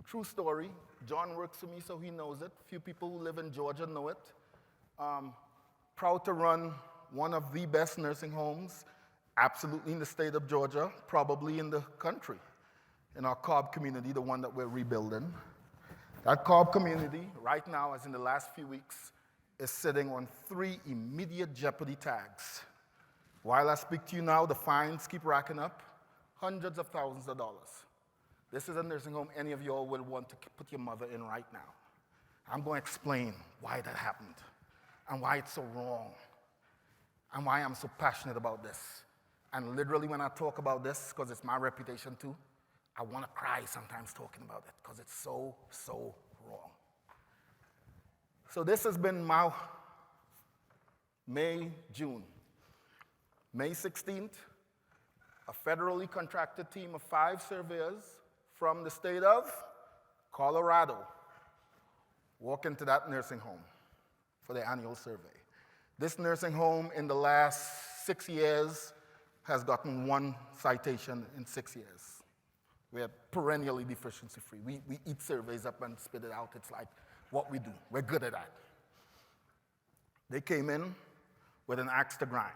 True story. John works for me, so he knows it. Few people who live in Georgia know it. Proud to run one of the best nursing homes, absolutely in the state of Georgia, probably in the country. In our Cobb community, the one that we're rebuilding. That Cobb community, right now, as in the last few weeks, is sitting on 3 immediate jeopardy tags. While I speak to you now, the fines keep racking up, hundreds of thousands of dollars. This is a nursing home any of you all will want to put your mother in right now. I'm going to explain why that happened and why it's so wrong and why I'm so passionate about this. And literally when I talk about this, because it's my reputation too, I want to cry sometimes talking about it because it's so, so wrong. So this has been my June. May 16th, a federally contracted team of 5 surveyors from the state of Colorado walk into that nursing home for their annual survey. This nursing home in the last 6 years has gotten 1 citation in 6 years. We are perennially deficiency free. We eat surveys up and spit it out. It's like what we do. We're good at that. They came in with an axe to grind.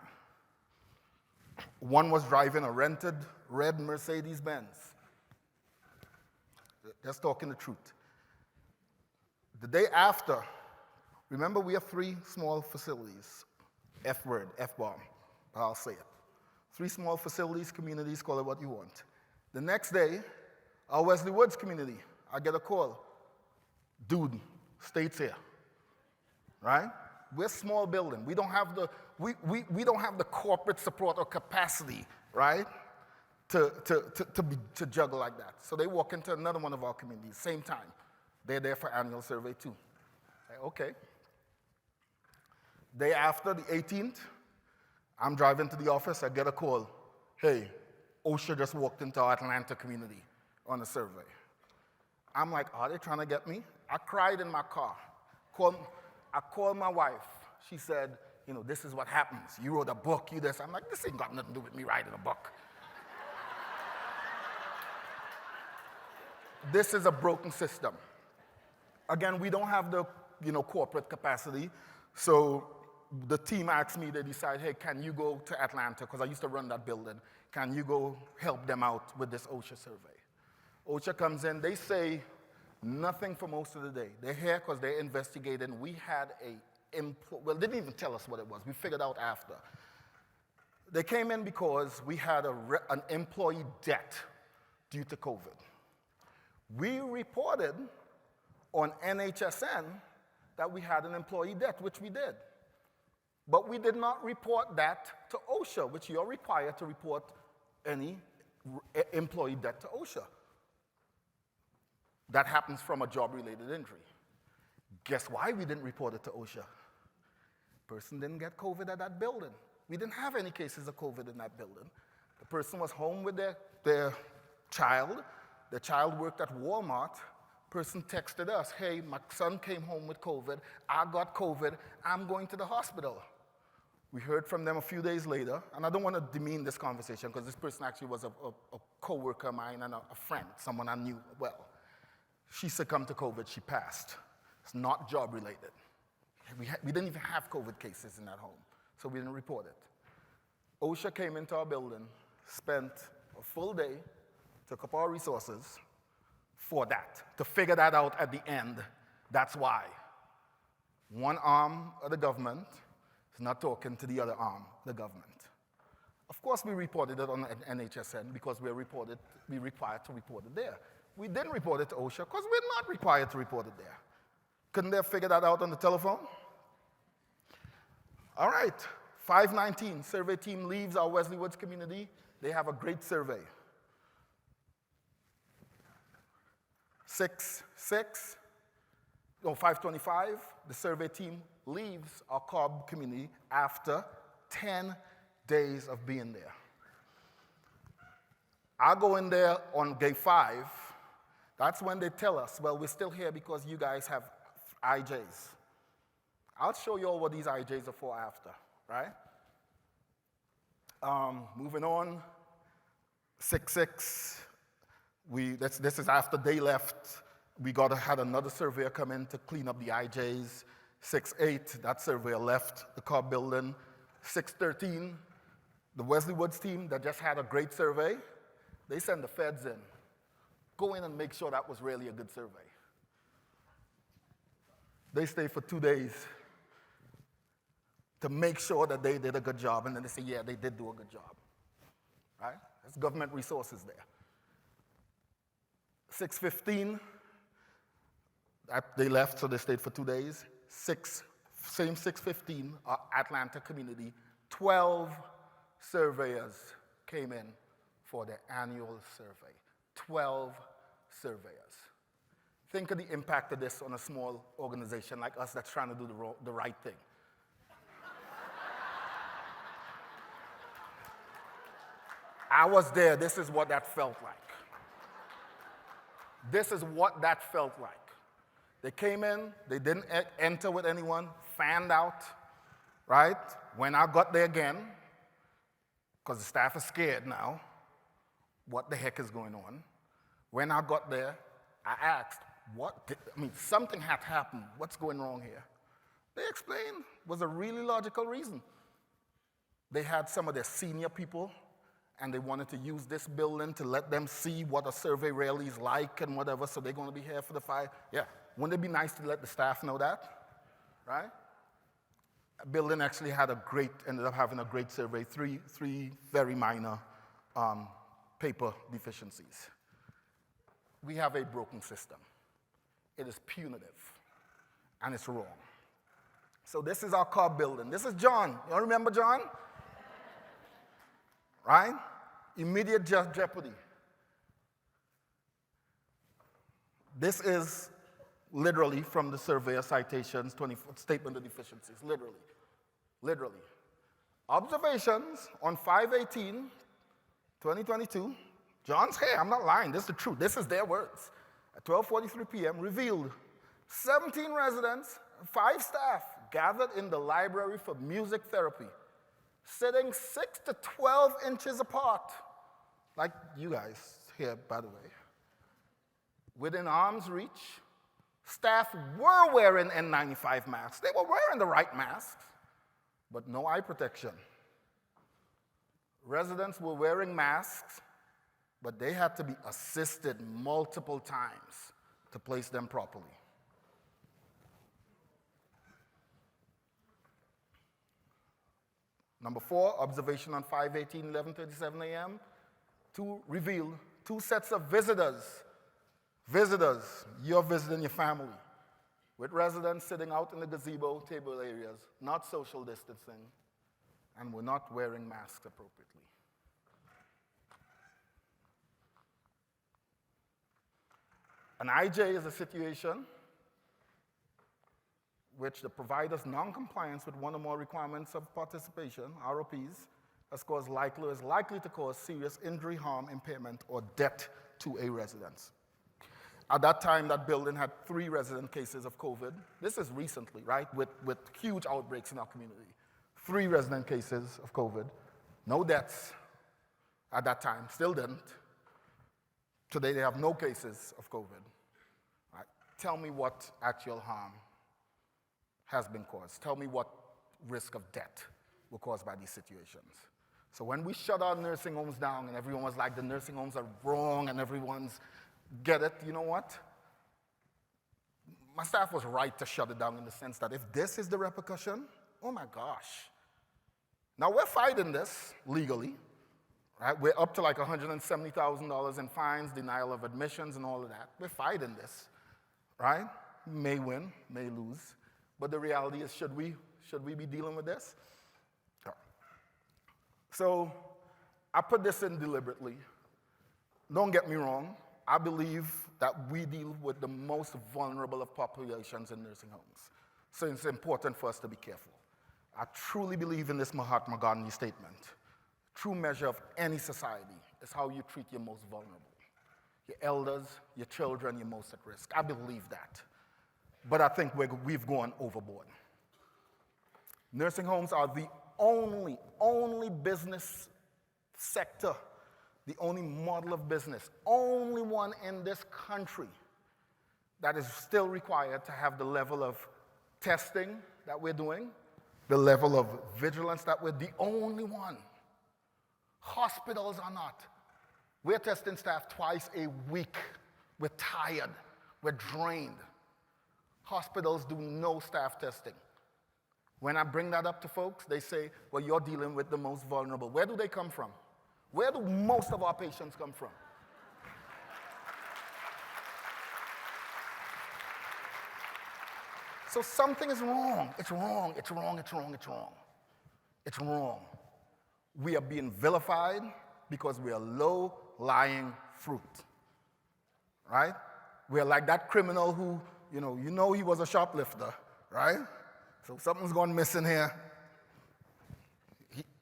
One was driving a rented red Mercedes-Benz. Just talking the truth. The day after, remember we have 3 small facilities. F-word, F-bomb, but I'll say it. 3 small facilities, communities, call it what you want. The next day, our Wesley Woods community, I get a call. Dude, state's here, right? We're a small building. We don't have the we don't have the corporate support or capacity, right, to juggle like that. So they walk into another one of our communities, same time. They're there for annual survey too. Okay. Day after, the 18th, I'm driving to the office. I get a call. Hey, OSHA just walked into our Atlanta community on a survey. I'm like, are they trying to get me? I cried in my car. I called my wife. She said, you know, this is what happens. You wrote a book, you this. I'm like, this ain't got nothing to do with me writing a book. This is a broken system. Again, we don't have the corporate capacity, so the team asked me, they decide, hey, can you go to Atlanta, because I used to run that building. Can you go help them out with this OSHA survey? OSHA comes in, they say nothing for most of the day. They're here because they're investigating. We had they didn't even tell us what it was. We figured out after. They came in because we had an employee debt due to COVID. We reported on NHSN that we had an employee debt, which we did. But we did not report that to OSHA, which you're required to report any employee debt to OSHA. That happens from a job-related injury. Guess why we didn't report it to OSHA? Person didn't get COVID at that building. We didn't have any cases of COVID in that building. The person was home with their child. The child worked at Walmart. Person texted us, hey, my son came home with COVID. I got COVID. I'm going to the hospital. We heard from them a few days later, and I don't want to demean this conversation because this person actually was a co-worker of mine and a friend, someone I knew well. She succumbed to COVID. She passed. It's not job-related. We didn't even have COVID cases in that home, so we didn't report it. OSHA came into our building, spent a full day, took up our resources for that, to figure that out at the end. That's why. One arm of the government is not talking to the other arm, the government. Of course, we reported it on NHSN because we're required to report it there. We didn't report it to OSHA because we're not required to report it there. Couldn't they figure that out on the telephone? All right, 519, survey team leaves our Wesley Woods community. They have a great survey. 525, the survey team leaves our Cobb community after 10 days of being there. I go in there on day 5. That's when they tell us, well, we're still here because you guys have IJs. I'll show you all what these IJs are for after, right? Moving on, 6-6. This is after they left. We had another surveyor come in to clean up the IJs. 6-8, that surveyor left the Cobb building. 6-13, the Wesley Woods team that just had a great survey, they send the feds in. Go in and make sure that was really a good survey. They stay for 2 days to make sure that they did a good job, and then they say, yeah, they did do a good job. Right? There's government resources there. 6-15, they left, so they stayed for 2 days. Same 6-15, our Atlanta community, 12 surveyors came in for their annual survey. 12 surveyors. Think of the impact of this on a small organization like us that's trying to do the right thing. I was there. This is what that felt like. This is what that felt like. They came in, they didn't enter with anyone, fanned out, right? When I got there again, because the staff is scared now, what the heck is going on? When I got there, I asked, something had happened. What's going wrong here? They explained, was a really logical reason. They had some of their senior people, and they wanted to use this building to let them see what a survey really is like and whatever, so they're going to be here for the 5. Yeah, wouldn't it be nice to let the staff know that, right? A building actually ended up having a great survey, three very minor paper deficiencies. We have a broken system. It is punitive, and it's wrong. So this is our Cobb building. This is John. You all remember John? Right? Immediate jeopardy. This is literally from the surveyor citations, statement of deficiencies, literally. Observations on 5/18/2022, John's here, I'm not lying, this is the truth, this is their words. At 12:43 p.m. revealed 17 residents, 5 staff gathered in the library for music therapy, sitting 6 to 12 inches apart, like you guys here, by the way. within arm's reach. Staff were wearing N95 masks. They were wearing the right masks, but no eye protection. Residents were wearing masks, but they had to be assisted multiple times to place them properly. Number 4, observation on 5/18/11:37 a.m. to reveal 2 sets of visitors. Visitors, you're visiting your family, with residents sitting out in the gazebo table areas, not social distancing, and we're not wearing masks appropriately. An IJ is a situation which the provider's non-compliance with one or more requirements of participation, ROPs, is likely to cause serious injury, harm, impairment, or death to a resident. At that time, that building had 3 resident cases of COVID. This is recently, right, with huge outbreaks in our community. 3 resident cases of COVID, no deaths at that time, still didn't. Today, they have no cases of COVID. Right. Tell me what actual harm has been caused. Tell me what risk of death were caused by these situations. So when we shut our nursing homes down and everyone was like, the nursing homes are wrong and everyone's, get it, you know what? My staff was right to shut it down in the sense that if this is the repercussion, oh my gosh. Now we're fighting this legally, right? We're up to like $170,000 in fines, denial of admissions and all of that. We're fighting this, right? May win, may lose. But the reality is, should we be dealing with this? So I put this in deliberately. Don't get me wrong. I believe that we deal with the most vulnerable of populations in nursing homes. So it's important for us to be careful. I truly believe in this Mahatma Gandhi statement. True measure of any society is how you treat your most vulnerable. Your elders, your children, your most at risk. I believe that. But I think we've gone overboard. Nursing homes are the only business sector, the only model of business, only one in this country that is still required to have the level of testing that we're doing, the level of vigilance that we're the only one. Hospitals are not. We're testing staff twice a week. We're tired. We're drained. Hospitals do no staff testing. When I bring that up to folks, they say, well, you're dealing with the most vulnerable. Where do they come from? Where do most of our patients come from? So something is wrong. It's wrong. It's wrong. It's wrong. It's wrong. It's wrong. We are being vilified because we are low-lying fruit. Right? We are like that criminal who, you know he was a shoplifter, right? So something's gone missing here.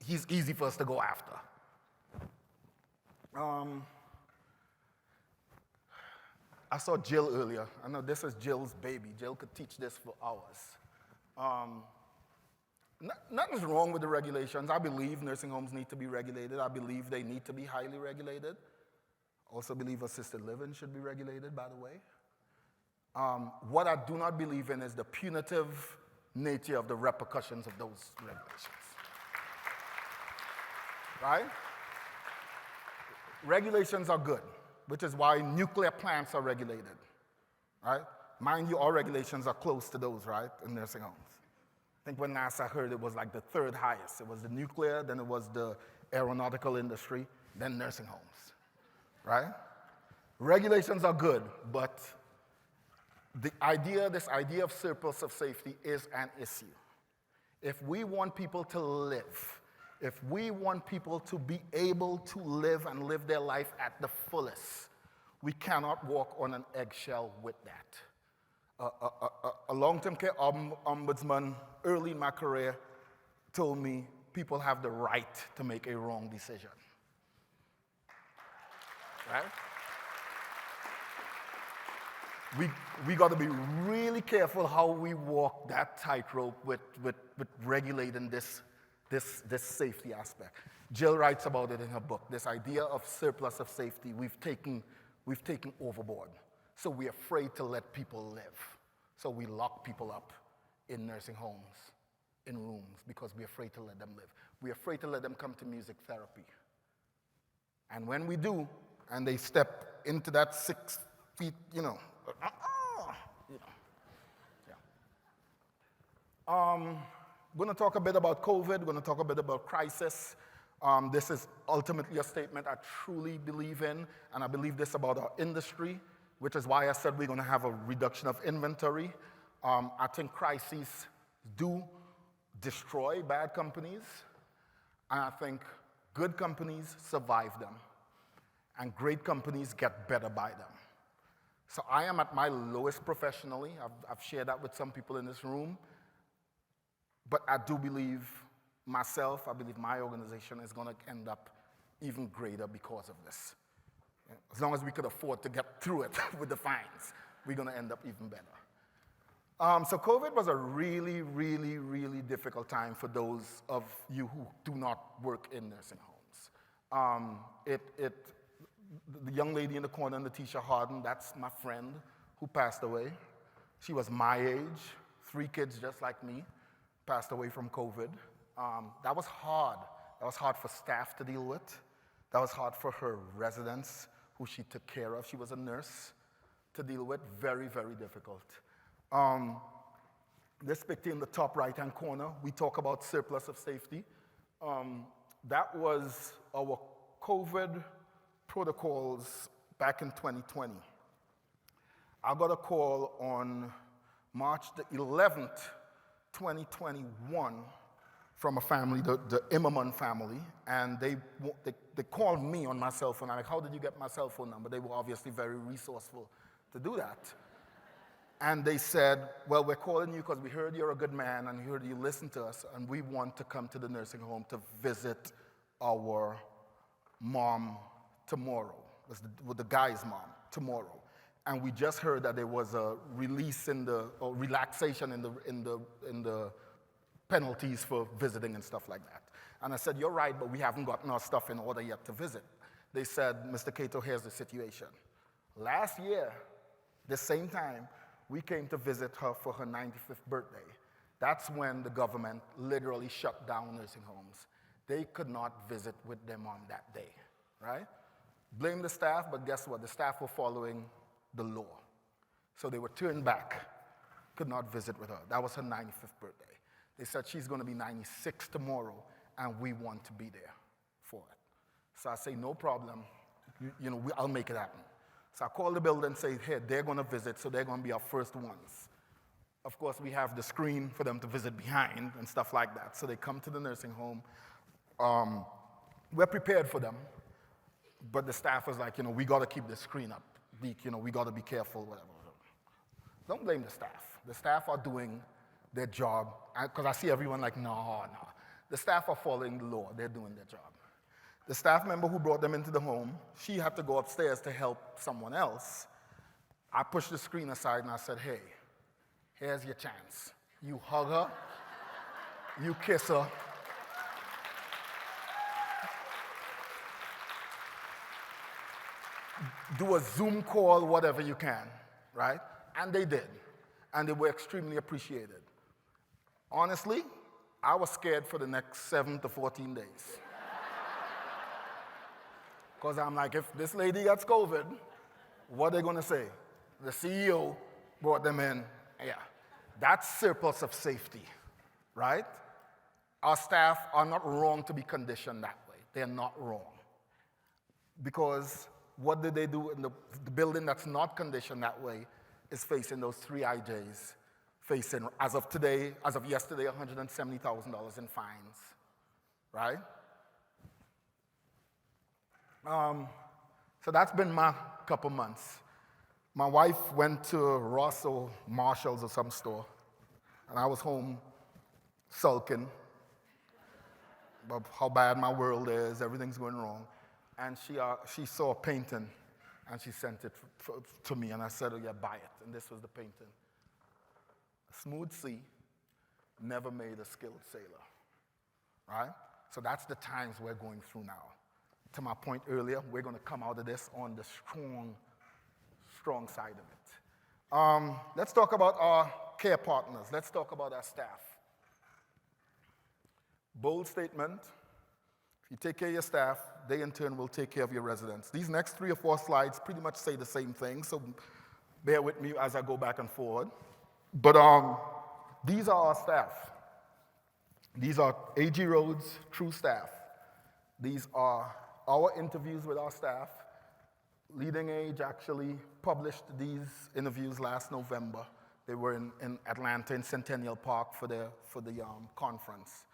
He's easy for us to go after. I saw Jill earlier. I know this is Jill's baby. Jill could teach this for hours. Nothing's wrong with the regulations. I believe nursing homes need to be regulated. I believe they need to be highly regulated. Also believe assisted living should be regulated, by the way. What I do not believe in is the punitive nature of the repercussions of those regulations. Right? Regulations are good, which is why nuclear plants are regulated. Right? Mind you, our regulations are close to those, right, in nursing homes. I think when NASA heard it was like the 3rd highest. It was the nuclear, then it was the aeronautical industry, then nursing homes. Right? Regulations are good, but this idea of surplus of safety is an issue. If we want people to live, if we want people to be able to live and live their life at the fullest, we cannot walk on an eggshell with that. A long-term care ombudsman early in my career told me people have the right to make a wrong decision. Right? We got to be really careful how we walk that tightrope with regulating this safety aspect. Jill writes about it in her book. This idea of surplus of safety we've taken overboard. So we're afraid to let people live. So we lock people up in nursing homes, in rooms, because we're afraid to let them live. We're afraid to let them come to music therapy. And when we do, and they step into that 6 feet, We're going to talk a bit about COVID. We're going to talk a bit about crisis. This is ultimately a statement I truly believe in, and I believe this about our industry, which is why I said we're going to have a reduction of inventory. I think crises do destroy bad companies, and I think good companies survive them, and great companies get better by them. So I am at my lowest professionally. I've shared that with some people in this room. But I do believe myself, I believe my organization is going to end up even greater because of this. As long as we could afford to get through it with the fines, we're going to end up even better. So COVID was a really, really, really difficult time for those of you who do not work in nursing homes. The young lady in the corner, Natisha Harden, that's my friend who passed away. She was my age, 3 kids just like me. Passed away from COVID. That was hard. That was hard for staff to deal with. That was hard for her residents, who she took care of. She was a nurse to deal with. Very, very difficult. This picture in the top right-hand corner, we talk about surplus of safety. That was our COVID protocols back in 2020. I got a call on March the 11th, 2021 from a family, the Immerman family, and they called me on my cell phone. I'm like, how did you get my cell phone number? They were obviously very resourceful to do that. And they said, well, we're calling you because we heard you're a good man and we heard you listen to us, and we want to come to the nursing home to visit our mom tomorrow. With the guy's mom tomorrow. And we just heard that there was a release or relaxation in the penalties for visiting and stuff like that. And I said, you're right, but we haven't gotten our stuff in order yet to visit. They said, Mr. Cateau, here's the situation. Last year, the same time, we came to visit her for her 95th birthday. That's when the government literally shut down nursing homes. They could not visit with their mom that day, right? Blame the staff, but guess what? The staff were following the law. So they were turned back, could not visit with her. That was her 95th birthday. They said she's going to be 96 tomorrow, and we want to be there for it. So I say, no problem. I'll make it happen. So I called the building and say, hey, they're going to visit, so they're going to be our first ones. Of course, we have the screen for them to visit behind and stuff like that. So they come to the nursing home. We're prepared for them, but the staff was like, we got to keep the screen up. Deke, we got to be careful, whatever. Don't blame the staff. The staff are doing their job, because I see everyone like, no. The staff are following the law. They're doing their job. The staff member who brought them into the home, she had to go upstairs to help someone else. I pushed the screen aside and I said, hey, here's your chance. You hug her, you kiss her. Do a Zoom call, whatever you can, right? And they did. And they were extremely appreciated. Honestly, I was scared for the next 7 to 14 days. Because I'm like, if this lady gets COVID, what are they going to say? The CEO brought them in. Yeah, that's surplus of safety, right? Our staff are not wrong to be conditioned that way. They're not wrong. Because what did they do in the building that's not conditioned that way is facing those 3 IJs, facing, as of yesterday, $170,000 in fines, right? So that's been my couple months. My wife went to Ross or Marshall's or some store, and I was home sulking about how bad my world is, everything's going wrong. And she saw a painting, and she sent it to me, and I said, oh yeah, buy it. And this was the painting. A smooth sea never made a skilled sailor, right? So that's the times we're going through now. To my point earlier, we're going to come out of this on the strong side of it. Let's talk about our care partners. Let's talk about our staff. Bold statement. If you take care of your staff, they in turn will take care of your residents. These next 3 or 4 slides pretty much say the same thing, so bear with me as I go back and forward. But these are our staff. These are AG Rhodes' true staff. These are our interviews with our staff. Leading Age actually published these interviews last November. They were in Atlanta in Centennial Park for the conference.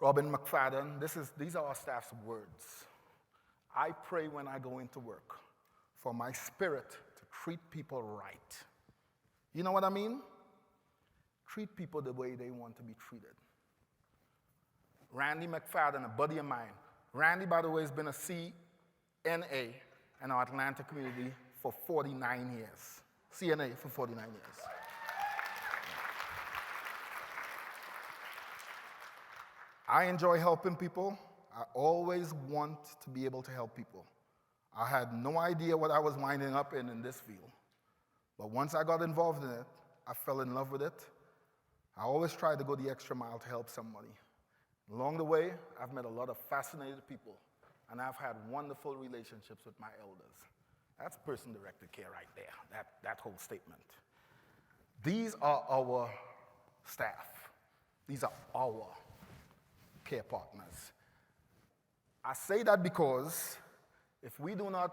Robin McFadden, these are our staff's words. I pray when I go into work for my spirit to treat people right. You know what I mean? Treat people the way they want to be treated. Randy McFadden, a buddy of mine. Randy, by the way, has been a CNA in our Atlanta community for 49 years. CNA for 49 years. I enjoy helping people. I always want to be able to help people. I had no idea what I was winding up in this field. But once I got involved in it, I fell in love with it. I always try to go the extra mile to help somebody. Along the way, I've met a lot of fascinated people, and I've had wonderful relationships with my elders. That's person-directed care right there, that whole statement. These are our staff. These are our care partners. I say that because if we do not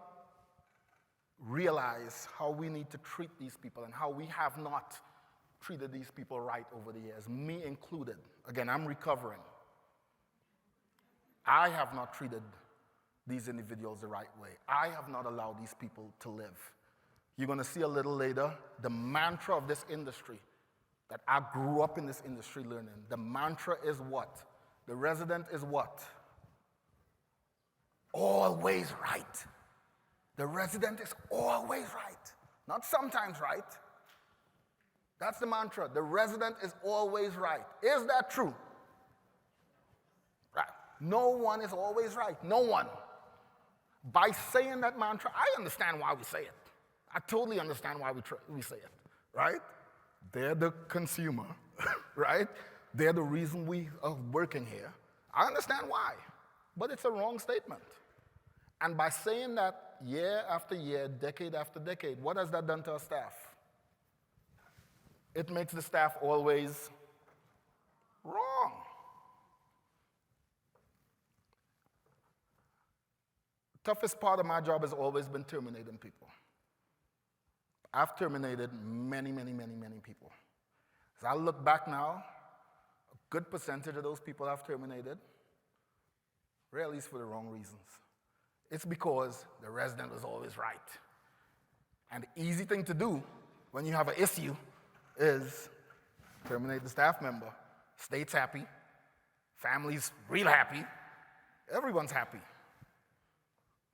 realize how we need to treat these people and how we have not treated these people right over the years, me included, again, I'm recovering. I have not treated these individuals the right way. I have not allowed these people to live. You're going to see a little later the mantra of this industry that I grew up in this industry learning. The mantra is what? The resident is what? Always right. The resident is always right. Not sometimes right. That's the mantra. The resident is always right. Is that true? Right. No one is always right. No one. By saying that mantra, I understand why we say it. I totally understand why we say it, right? They're the consumer, right? They're the reason we are working here. I understand why, but it's a wrong statement. And by saying that year after year, decade after decade, what has that done to our staff? It makes the staff always wrong. Toughest part of my job has always been terminating people. I've terminated many, many, many, many people. As I look back now, a good percentage of those people I've terminated, rarely is for the wrong reasons. It's because the resident was always right. And the easy thing to do when you have an issue is terminate the staff member. State's happy, family's real happy, everyone's happy.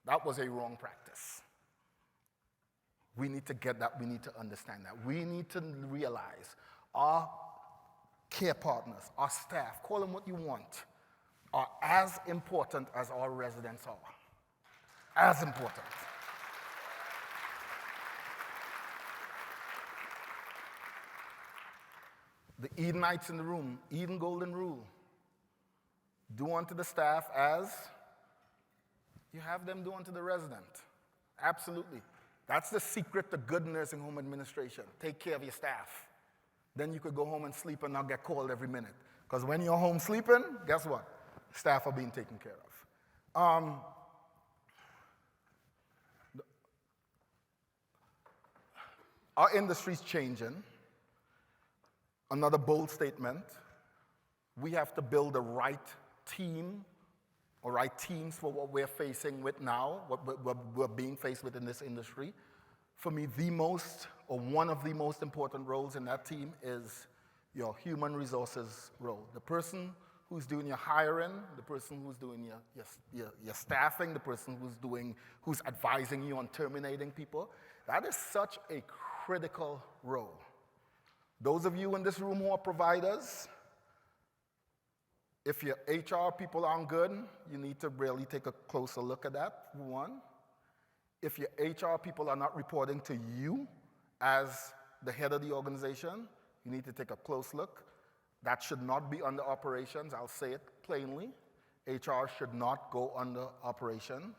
That was a wrong practice. We need to get that, we need to understand that. We need to realize our care partners, our staff, call them what you want, are as important as our residents are. As important. The Edenites in the room, Eden Golden Rule. Do unto the staff as you have them do unto the resident. Absolutely. That's the secret to good nursing home administration. Take care of your staff. Then you could go home and sleep and not get called every minute. Because when you're home sleeping, guess what? Staff are being taken care of. Our industry's changing. Another bold statement. We have to build the right team or right teams for what we're facing with now, what we're being faced with in this industry. For me, one of the most important roles in that team is your human resources role. The person who's doing your hiring, the person who's doing your staffing, the person who's advising you on terminating people. That is such a critical role. Those of you in this room who are providers, if your HR people aren't good, you need to really take a closer look at that, one. if your HR people are not reporting to you as the head of the organization, you need to take a close look. That should not be under operations. I'll say it plainly. HR should not go under operation.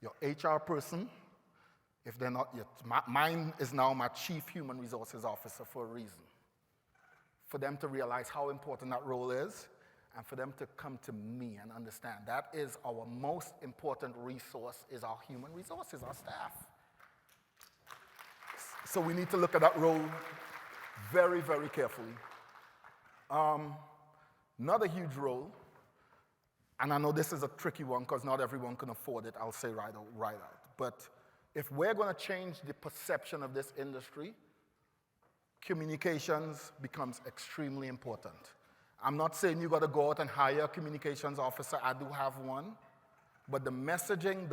Your HR person, if they're not yet, mine is now my chief human resources officer for a reason. For them to realize how important that role is, and for them to come to me and understand that is our most important resource, is our human resources, our staff. So we need to look at that role very, very carefully. Another huge role, and I know this is a tricky one because not everyone can afford it, I'll say right out. But if we're going to change the perception of this industry, communications becomes extremely important. I'm not saying you got to go out and hire a communications officer. I do have one. But the messaging,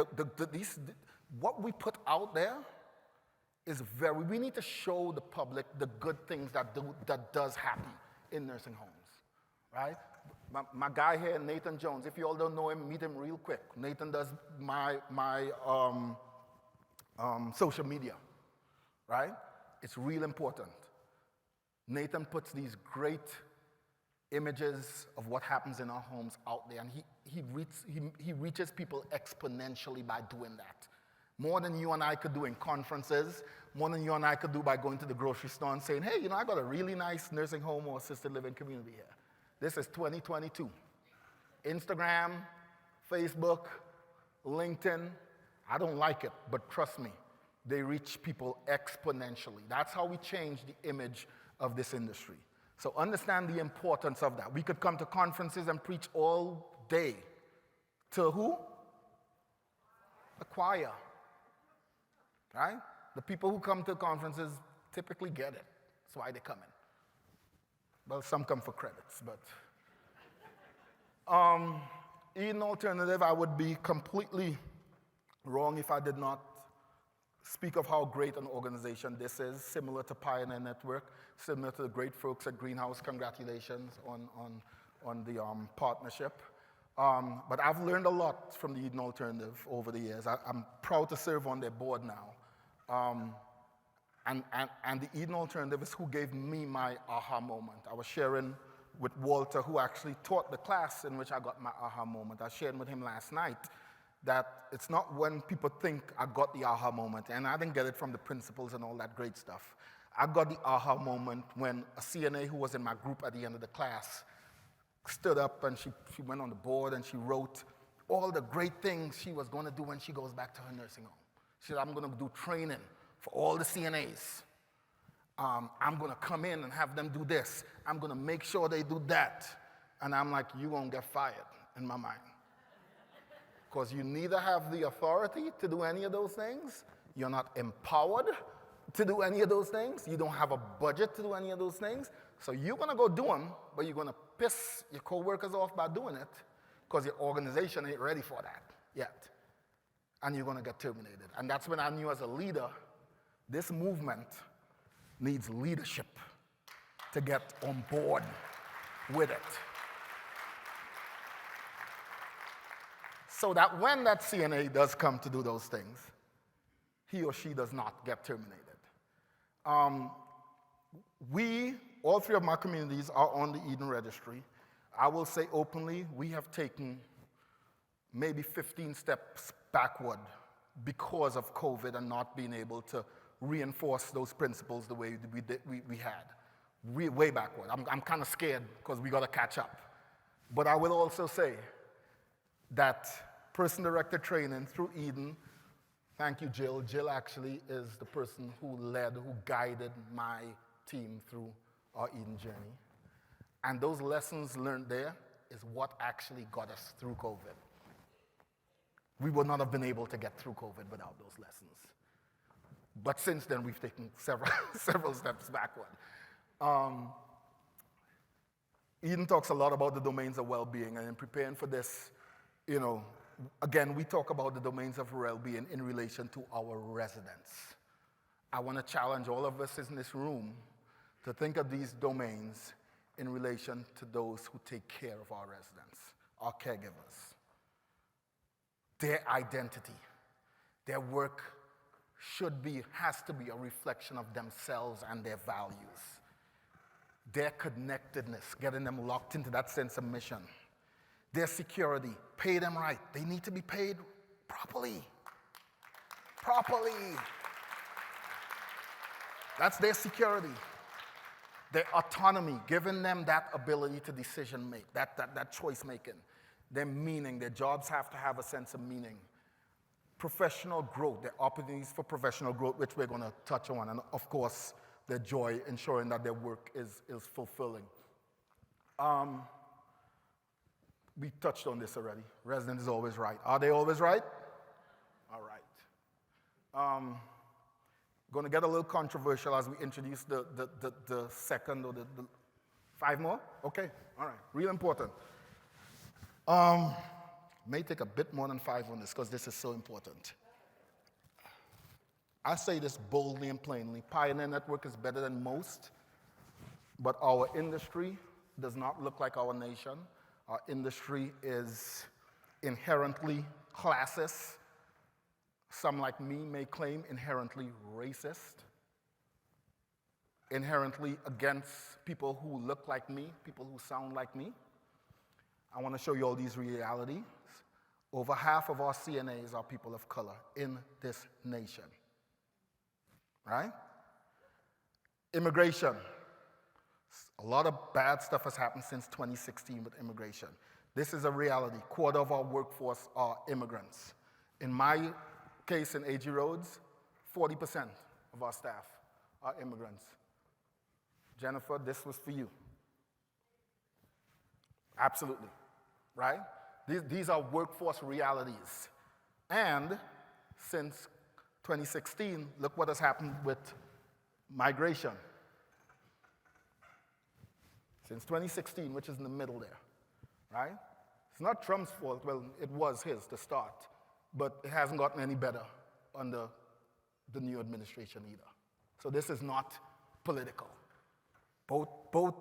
what we put out there is we need to show the public the good things that does happen in nursing homes, right? My guy here, Nathan Jones, if you all don't know him, meet him real quick. Nathan does my social media, right? It's real important. Nathan puts these great images of what happens in our homes out there, and he reaches people exponentially by doing that. More than you and I could do in conferences, more than you and I could do by going to the grocery store and saying, hey, I got a really nice nursing home or assisted living community here. This is 2022. Instagram, Facebook, LinkedIn, I don't like it, but trust me, they reach people exponentially. That's how we change the image of this industry. So understand the importance of that. We could come to conferences and preach all day. To who? The choir. Right? The people who come to conferences typically get it. That's why they come in. Well, some come for credits, but in alternative, I would be completely wrong if I did not speak of how great an organization this is, similar to Pioneer Network, similar to the great folks at Greenhouse. Congratulations on the partnership. But I've learned a lot from the Eden Alternative over the years. I'm proud to serve on their board now. And the Eden Alternative is who gave me my aha moment. I was sharing with Walter, who actually taught the class in which I got my aha moment. I was sharing with him last night that it's not when people think I got the aha moment, and I didn't get it from the principals and all that great stuff. I got the aha moment when a CNA who was in my group at the end of the class stood up and she went on the board and she wrote all the great things she was going to do when she goes back to her nursing home. She said, I'm going to do training for all the CNAs. I'm going to come in and have them do this. I'm going to make sure they do that. And I'm like, you're going to get fired in my mind. Because you neither have the authority to do any of those things, you're not empowered to do any of those things, you don't have a budget to do any of those things, so you're going to go do them, but you're going to piss your coworkers off by doing it because your organization ain't ready for that yet. And you're going to get terminated. And that's when I knew as a leader, this movement needs leadership to get on board with it. So that when that CNA does come to do those things, he or she does not get terminated. All three of my communities are on the Eden Registry. I will say openly, we have taken maybe 15 steps backward because of COVID and not being able to reinforce those principles the way we had. Way backward. I'm kind of scared because we got to catch up. But I will also say that person-directed training through Eden, thank you, Jill. Jill actually is the person who guided my team through our Eden journey. And those lessons learned there is what actually got us through COVID. We would not have been able to get through COVID without those lessons. But since then, we've taken several steps backward. Eden talks a lot about the domains of well-being, and in preparing for this, again, we talk about the domains of well-being in relation to our residents. I want to challenge all of us in this room to think of these domains in relation to those who take care of our residents, our caregivers. Their identity, their work has to be a reflection of themselves and their values. Their connectedness, getting them locked into that sense of mission. Their security, pay them right. They need to be paid properly. Properly. That's their security. Their autonomy, giving them that ability to decision make, that choice making. Their meaning, their jobs have to have a sense of meaning. Professional growth, their opportunities for professional growth, which we're going to touch on, and of course, their joy, ensuring that their work is fulfilling. We touched on this already. Resident is always right. Are they always right? All right. Going to get a little controversial as we introduce the second or the 5 more? Okay, all right, real important. May take a bit more than 5 on this because this is so important. I say this boldly and plainly. Pioneer Network is better than most, but our industry does not look like our nation. Our industry is inherently classist. Some, like me, may claim inherently racist, inherently against people who look like me, people who sound like me. I want to show you all these realities. Over half of our CNAs are people of color in this nation. Right? Immigration. A lot of bad stuff has happened since 2016 with immigration. This is a reality. Quarter of our workforce are immigrants. In my case in AG Rhodes, 40% of our staff are immigrants. Jennifer, this was for you. Absolutely, right? These are workforce realities. And since 2016, look what has happened with migration. Since 2016, which is in the middle there, right? It's not Trump's fault. Well, it was his to start, but it hasn't gotten any better under the new administration either. So this is not political. Both the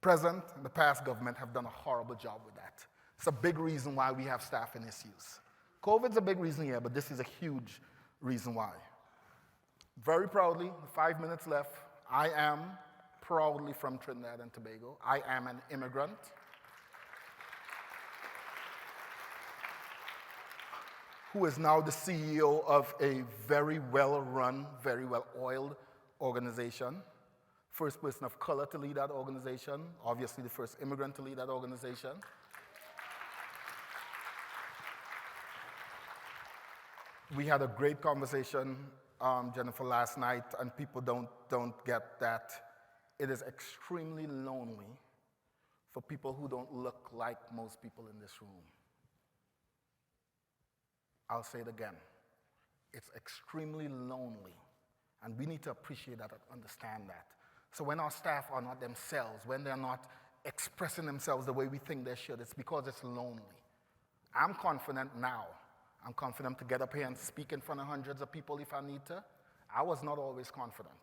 present and the past government have done a horrible job with that. It's a big reason why we have staffing issues. COVID's a big reason here, but this is a huge reason why. Very proudly, 5 minutes left, I am proudly from Trinidad and Tobago. I am an immigrant. Who is now the CEO of a very well-run, very well-oiled organization. First person of color to lead that organization. Obviously the first immigrant to lead that organization. We had a great conversation, Jennifer, last night, and people don't get that it is extremely lonely for people who don't look like most people in this room. I'll say it again. It's extremely lonely, and we need to appreciate that and understand that. So when our staff are not themselves, when they're not expressing themselves the way we think they should, it's because it's lonely. I'm confident now. I'm confident to get up here and speak in front of hundreds of people if I need to. I was not always confident.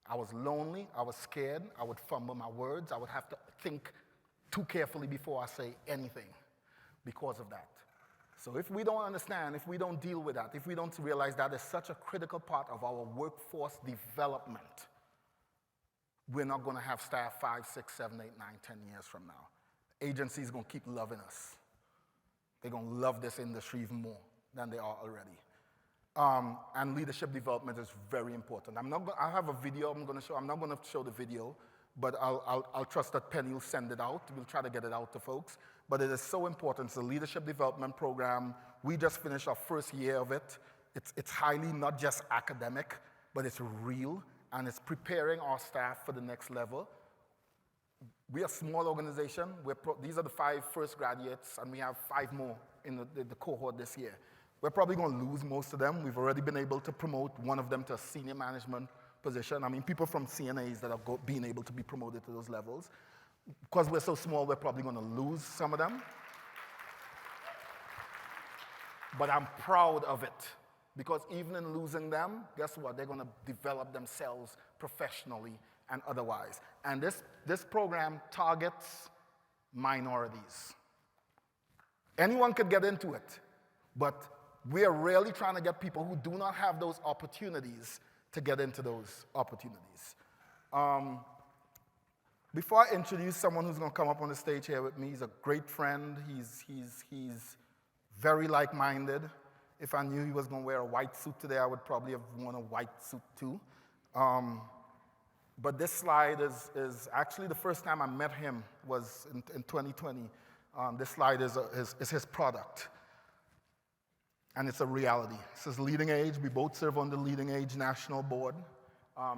I was lonely, I was scared, I would fumble my words, I would have to think too carefully before I say anything because of that. So if we don't understand, if we don't deal with that, if we don't realize that is such a critical part of our workforce development, we're not going to have staff 5, 6, 7, 8, 9, 10 years from now. Agencies are going to keep loving us. They're going to love this industry even more than they are already. And leadership development is very important. I have a video I'm going to show. I'm not going to show the video, but I'll trust that Penny will send it out. We'll try to get it out to folks. But it is so important. It's a leadership development program. We just finished our first year of it. It's highly not just academic, but it's real, and it's preparing our staff for the next level. We're a small organization. These are the 5 first graduates, and we have 5 more in the cohort this year. We're probably going to lose most of them. We've already been able to promote one of them to a senior management position. I mean, people from CNAs that are being able to be promoted to those levels. Because we're so small, we're probably going to lose some of them. But I'm proud of it. Because even in losing them, guess what? They're going to develop themselves professionally and otherwise. And this program targets minorities. Anyone could get into it, but We are really trying to get people who do not have those opportunities to get into those opportunities. Before I introduce someone who's going to come up on the stage here with me, he's a great friend. He's very like-minded. If I knew he was going to wear a white suit today, I would probably have worn a white suit too. But this slide is actually the first time I met him was in 2020. This slide is his product. And it's a reality. It says Leading Age. We both serve on the Leading Age National Board.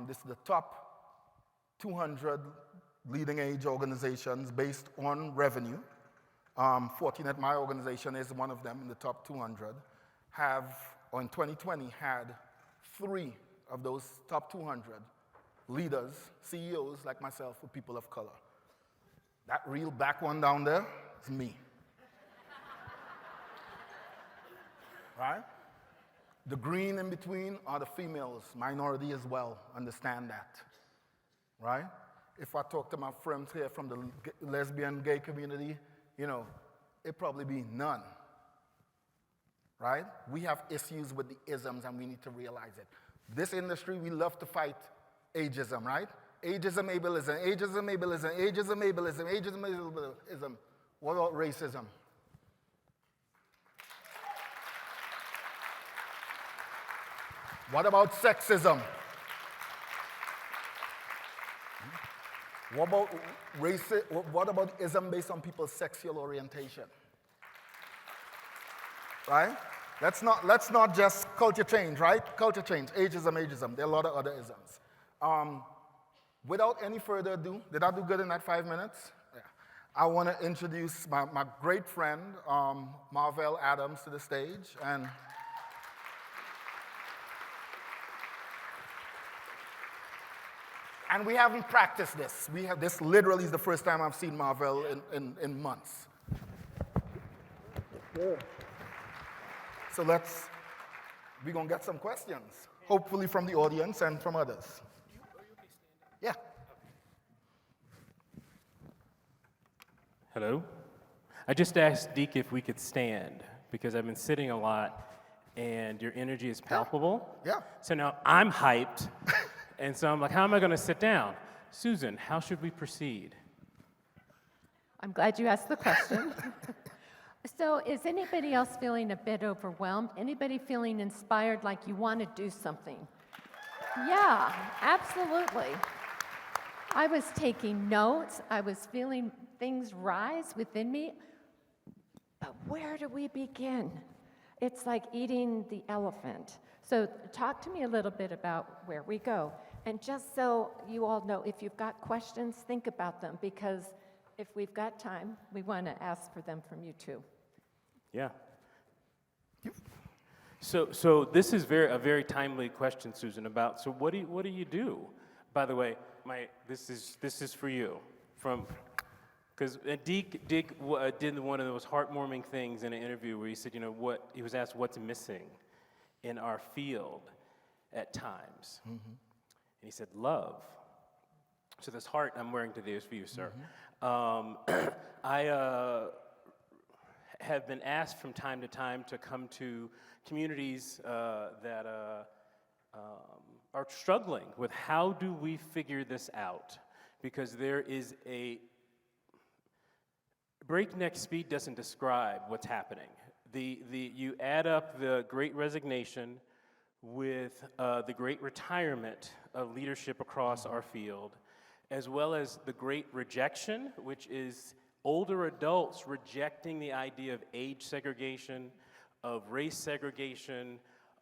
This is the top 200 leading age organizations based on revenue. Fortinet, my organization, is one of them in the top 200. In 2020, had 3 of those top 200 leaders, CEOs like myself, were people of color. That real black one down there is me. Right? The green in between are the females, minority as well, understand that. Right? If I talk to my friends here from the lesbian gay community, it'd probably be none. Right? We have issues with the isms and we need to realize it. This industry, we love to fight ageism, right? Ageism, ableism, ageism, ableism, ageism, ableism, ageism, ableism. What about racism? What about sexism? What about what about ism based on people's sexual orientation? Right? Let's not just culture change, right? Culture change, ageism, ageism. There are a lot of other isms. Without any further ado, did I do good in that 5 minutes? Yeah. I want to introduce my great friend, Marvell Adams, to the stage. And we haven't practiced this. This literally is the first time I've seen Marvell in months. Yeah. So we're going to get some questions, hopefully from the audience and from others. Yeah. Hello. I just asked Deke if we could stand, because I've been sitting a lot, and your energy is palpable. Yeah. So now I'm hyped. And so I'm like, how am I going to sit down? Susan, how should we proceed? I'm glad you asked the question. So is anybody else feeling a bit overwhelmed? Anybody feeling inspired, like you want to do something? Yeah, absolutely. I was taking notes. I was feeling things rise within me. But where do we begin? It's like eating the elephant. So talk to me a little bit about where we go. And just so you all know, if you've got questions, think about them, because if we've got time, we want to ask for them from you too. Yeah. So this is a very timely question, Susan, about, so what do you do? By the way, this is for you, because Deke did one of those heartwarming things in an interview where he said, he was asked what's missing in our field at times. Mm-hmm. And he said, love. So this heart I'm wearing today is for you, sir. Mm-hmm. I have been asked from time to time to come to communities that are struggling with how do we figure this out, because there is a breakneck speed doesn't describe what's happening. You add up the Great Resignation with the Great Retirement of leadership across our field, as well as the Great Rejection, which is older adults rejecting the idea of age segregation, of race segregation,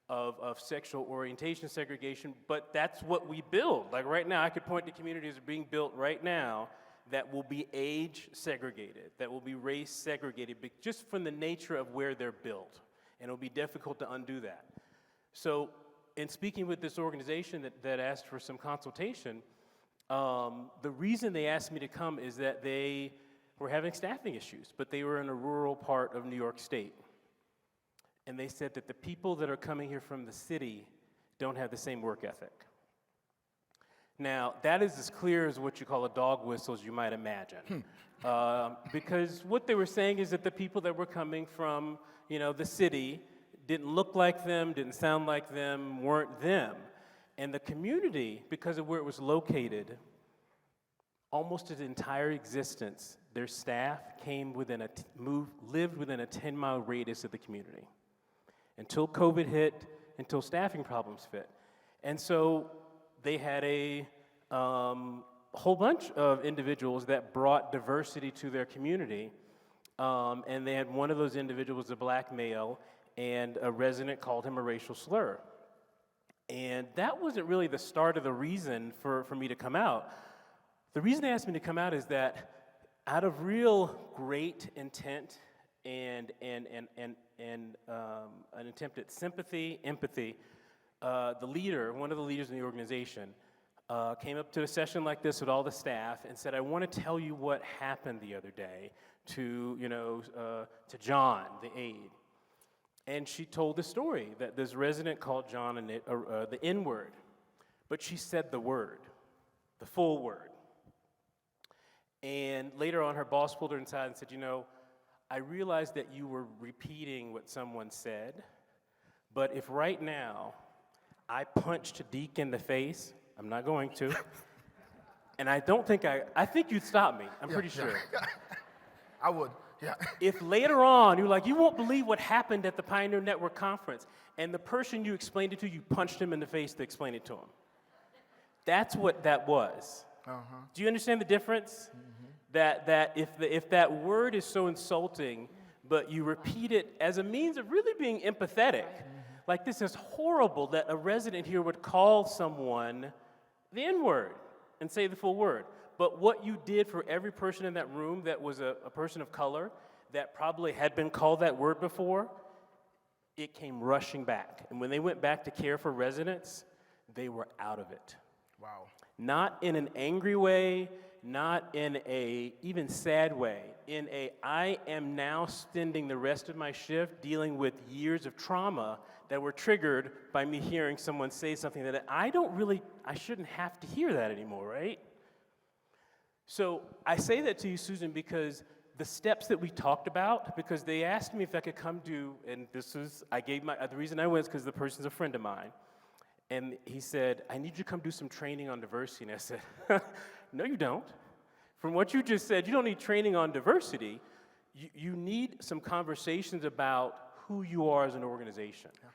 of sexual orientation segregation, but that's what we build. Like right now, I could point to communities that are being built right now that will be age segregated, that will be race segregated, just from the nature of where they're built. And it'll be difficult to undo that. So in speaking with this organization that asked for some consultation, the reason they asked me to come is that they were having staffing issues, but they were in a rural part of New York State. And they said that the people that are coming here from the city don't have the same work ethic. Now, that is as clear as what you call a dog whistle, as you might imagine. Because what they were saying is that the people that were coming from, the city didn't look like them, didn't sound like them, weren't them. And the community, because of where it was located, almost its entire existence, their staff came within lived within a 10-mile radius of the community. Until COVID hit, until staffing problems fit. And so they had a whole bunch of individuals that brought diversity to their community. And they had one of those individuals, a black male, and a resident called him a racial slur. And that wasn't really the start of the reason for me to come out. The reason they asked me to come out is that out of real great intent and an attempt at sympathy, empathy, one of the leaders in the organization, came up to a session like this with all the staff and said, I want to tell you what happened the other day to John, the aide. And she told the story that this resident called John the N-word, but she said the word, the full word. And later on, her boss pulled her inside and said, I realized that you were repeating what someone said, but if right now I punched Deke in the face, I'm not going to, and I think you'd stop me, I'm pretty sure. I would, yeah. If later on you're like, you won't believe what happened at the Pioneer Network conference, and the person you explained it to, you punched him in the face to explain it to him. That's what that was. Do you understand the difference? That if that word is so insulting, but you repeat it as a means of really being empathetic, like this is horrible that a resident here would call someone the N-word and say the full word. But what you did for every person in that room that was a person of color that probably had been called that word before, it came rushing back. And when they went back to care for residents, they were out of it. Wow. Not in an angry way, not in a even sad way, in a I am now spending the rest of my shift dealing with years of trauma that were triggered by me hearing someone say something that I shouldn't have to hear that anymore, right? So I say that to you, Susan, because the steps that we talked about, because they asked me if I could come do, and the reason I went is because the person's a friend of mine. And he said, I need you to come do some training on diversity. And I said, no, you don't. From what you just said, you don't need training on diversity. You need some conversations about who you are as an organization. Yeah.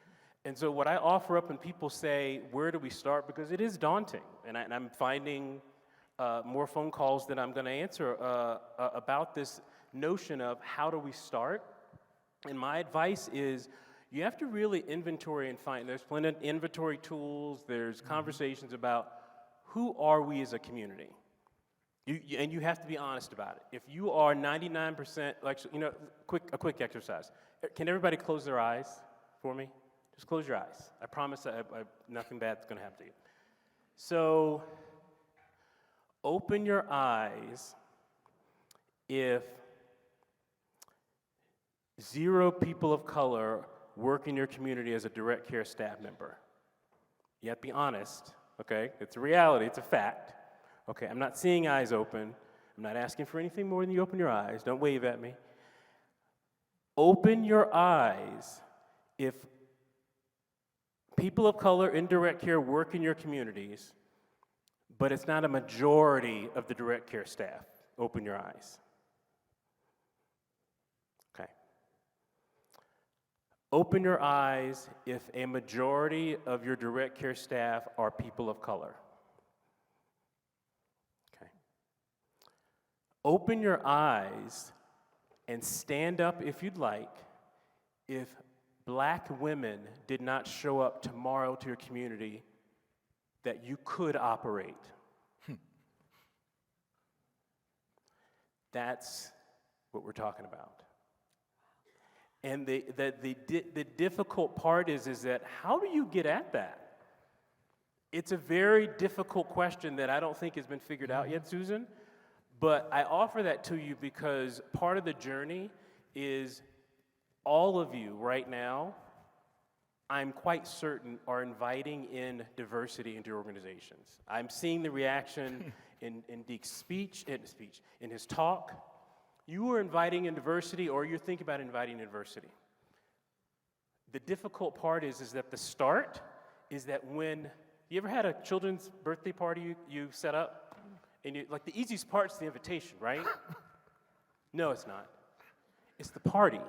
And so what I offer up when people say, where do we start? Because it is daunting. And I'm finding more phone calls than I'm going to answer about this notion of how do we start. And my advice is, you have to really inventory and find. There's plenty of inventory tools. There's conversations about who are we as a community. And you have to be honest about it. If you are 99%, a quick exercise. Can everybody close their eyes for me? Just close your eyes. I promise nothing bad's going to happen to you. So open your eyes if 0 people of color work in your community as a direct care staff member. You have to be honest, okay? It's a reality, it's a fact. Okay, I'm not seeing eyes open. I'm not asking for anything more than you open your eyes. Don't wave at me. Open your eyes if people of color in direct care work in your communities, but it's not a majority of the direct care staff. Open your eyes. Okay. Open your eyes if a majority of your direct care staff are people of color. Okay. Open your eyes and stand up if you'd like if black women did not show up tomorrow to your community that you could operate. That's what we're talking about. And the difficult part is that how do you get at that? It's a very difficult question that I don't think has been figured out yet, Susan. But I offer that to you because part of the journey is all of you right now, I'm quite certain, are inviting in diversity into your organizations. I'm seeing the reaction in Deke's in his talk. You are inviting in diversity, or you're thinking about inviting diversity. The difficult part is that the start is that when, you ever had a children's birthday party you set up? And like the easiest part's the invitation, right? No, it's not. It's the party.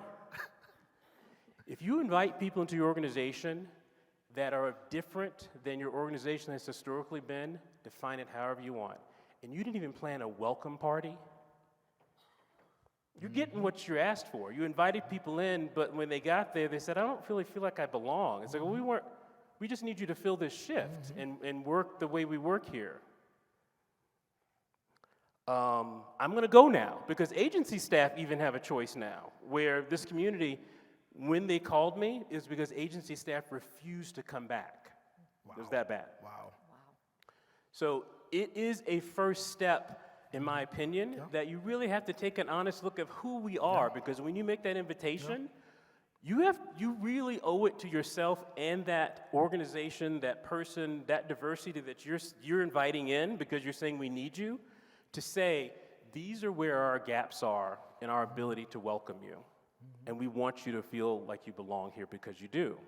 If you invite people into your organization that are different than your organization has historically been, define it however you want, and you didn't even plan a welcome party, you're getting what you're asked for. You invited people in, but when they got there, they said, I don't really feel like I belong. It's like, well, we just need you to fill this shift and work the way we work here. I'm going to go now, because agency staff even have a choice now, where this community, when they called me, is because agency staff refused to come back. Wow. It was that bad. Wow. So it is a first step, in my opinion, that you really have to take an honest look at who we are, because when you make that invitation, you really owe it to yourself and that organization, that person, that diversity that you're inviting in, because you're saying we need you, to say, these are where our gaps are in our ability to welcome you. And we want you to feel like you belong here because you do.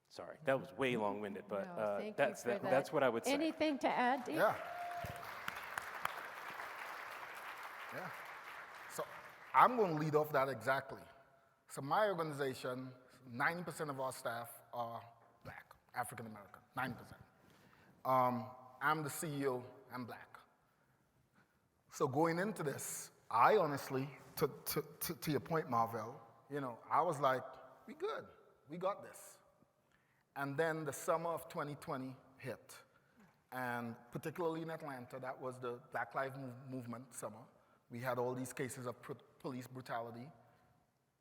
Sorry, that was way long-winded, but that's what I would say. Anything to add, Deke? Yeah. So I'm going to lead off that exactly. So my organization, 90% of our staff are black, African American, 90%. I'm the CEO, I'm black. So going into this, I honestly, to your point, Marvell, I was like, we good, we got this. And then the summer of 2020 hit, and particularly in Atlanta, that was the Black Lives Movement summer. We had all these cases of police brutality.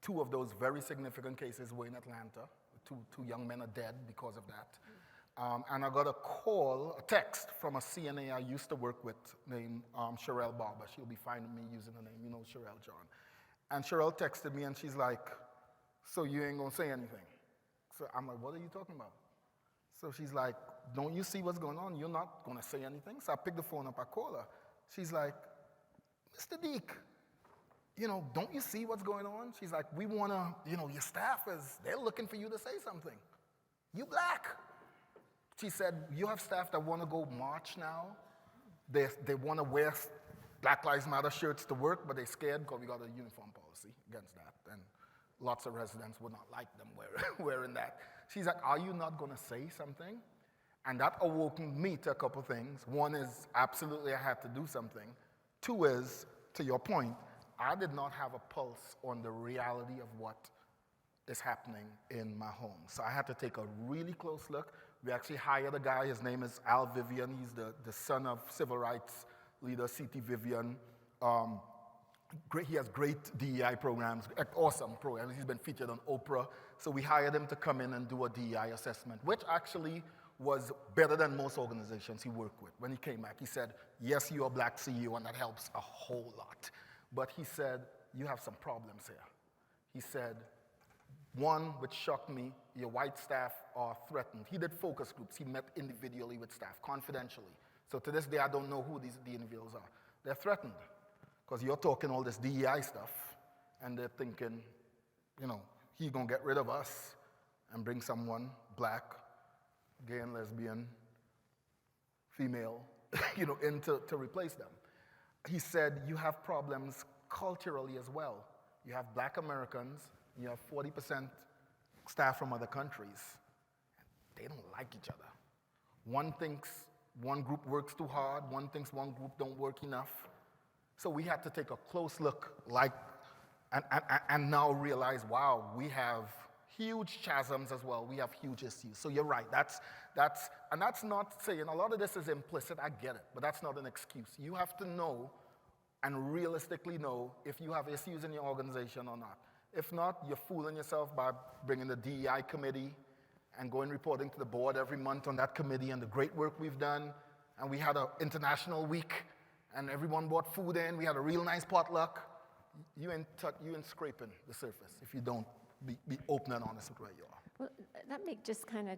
2 of those very significant cases were in Atlanta. Two young men are dead because of that. And I got a text from a CNA I used to work with named Cheryl Barber. She'll be finding me using her name. You know Cheryl, John. And Cheryl texted me and she's like, so you ain't gonna say anything? So I'm like, what are you talking about? So she's like, don't you see what's going on? You're not gonna say anything? So I picked the phone up, I call her. She's like, Mr. Deke, don't you see what's going on? She's like, we wanna, your staff they're looking for you to say something. You black. She said, you have staff that want to go march now. They want to wear Black Lives Matter shirts to work, but they're scared because we got a uniform policy against that. And lots of residents would not like them wearing that. She's like, are you not going to say something? And that awoke me to a couple things. One is, absolutely, I had to do something. 2 is, to your point, I did not have a pulse on the reality of what is happening in my home. So I had to take a really close look. We actually hired a guy, his name is Al Vivian. He's the son of civil rights leader C.T. Vivian. He has great DEI programs, awesome programs. He's been featured on Oprah. So we hired him to come in and do a DEI assessment, which actually was better than most organizations he worked with. When he came back, he said, yes, you're a black CEO, and that helps a whole lot. But he said, you have some problems here. He said, one, which shocked me, your white staff are threatened. He did focus groups. He met individually with staff, confidentially. So to this day, I don't know who the individuals are. They're threatened because you're talking all this DEI stuff, and they're thinking, he's going to get rid of us and bring someone black, gay and lesbian, female, in to replace them. He said, you have problems culturally as well. You have black Americans, you have 40% staff from other countries. They don't like each other. One thinks one group works too hard, one thinks one group don't work enough. So we had to take a close look, and now realize, wow, we have huge chasms as well. We have huge issues. So you're right. That's not saying, a lot of this is implicit. I get it, but that's not an excuse. You have to know and realistically know if you have issues in your organization or not. If not, you're fooling yourself by bringing the DEI committee and going reporting to the board every month on that committee and the great work we've done. And we had an international week, and everyone brought food in. We had a real nice potluck. You ain't scraping the surface if you don't be open and honest with where you are. Well, let me just kind of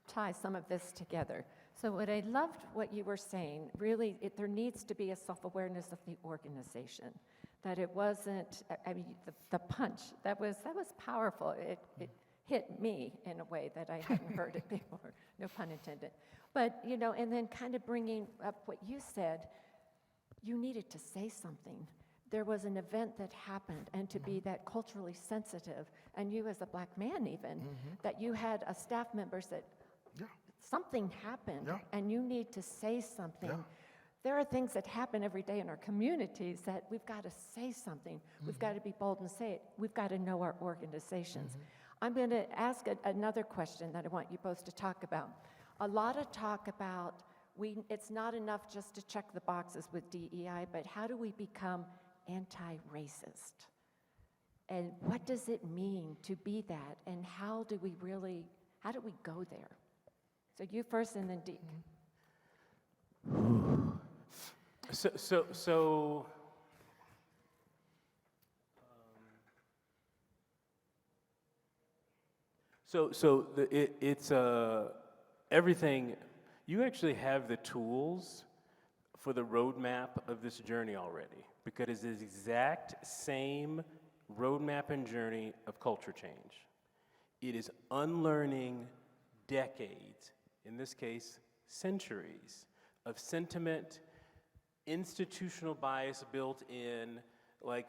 tie some of this together. So what I loved what you were saying, really, there needs to be a self-awareness of the organization. that it wasn't, I mean, the punch, that was powerful. It hit me in a way that I hadn't heard it before, no pun intended. But, you know, and then kind of bringing up what you said, you needed to say something. There was an event that happened, and to be that culturally sensitive, and you as a black man even, that you had a staff members that something happened, and you need to say something. There are things that happen every day in our communities that we've got to say something. We've got to be bold and say it. We've got to know our organizations. I'm going to ask another question that I want you both to talk about. A lot of talk about it's not enough just to check the boxes with DEI, but how do we become anti-racist? And what does it mean to be that? And how do we go there? So you first and then Deke. It's everything. You actually have the tools for the roadmap of this journey already, because it's the exact same roadmap and journey of culture change. It is unlearning decades, in this case, centuries, of sentiment, institutional bias built in, like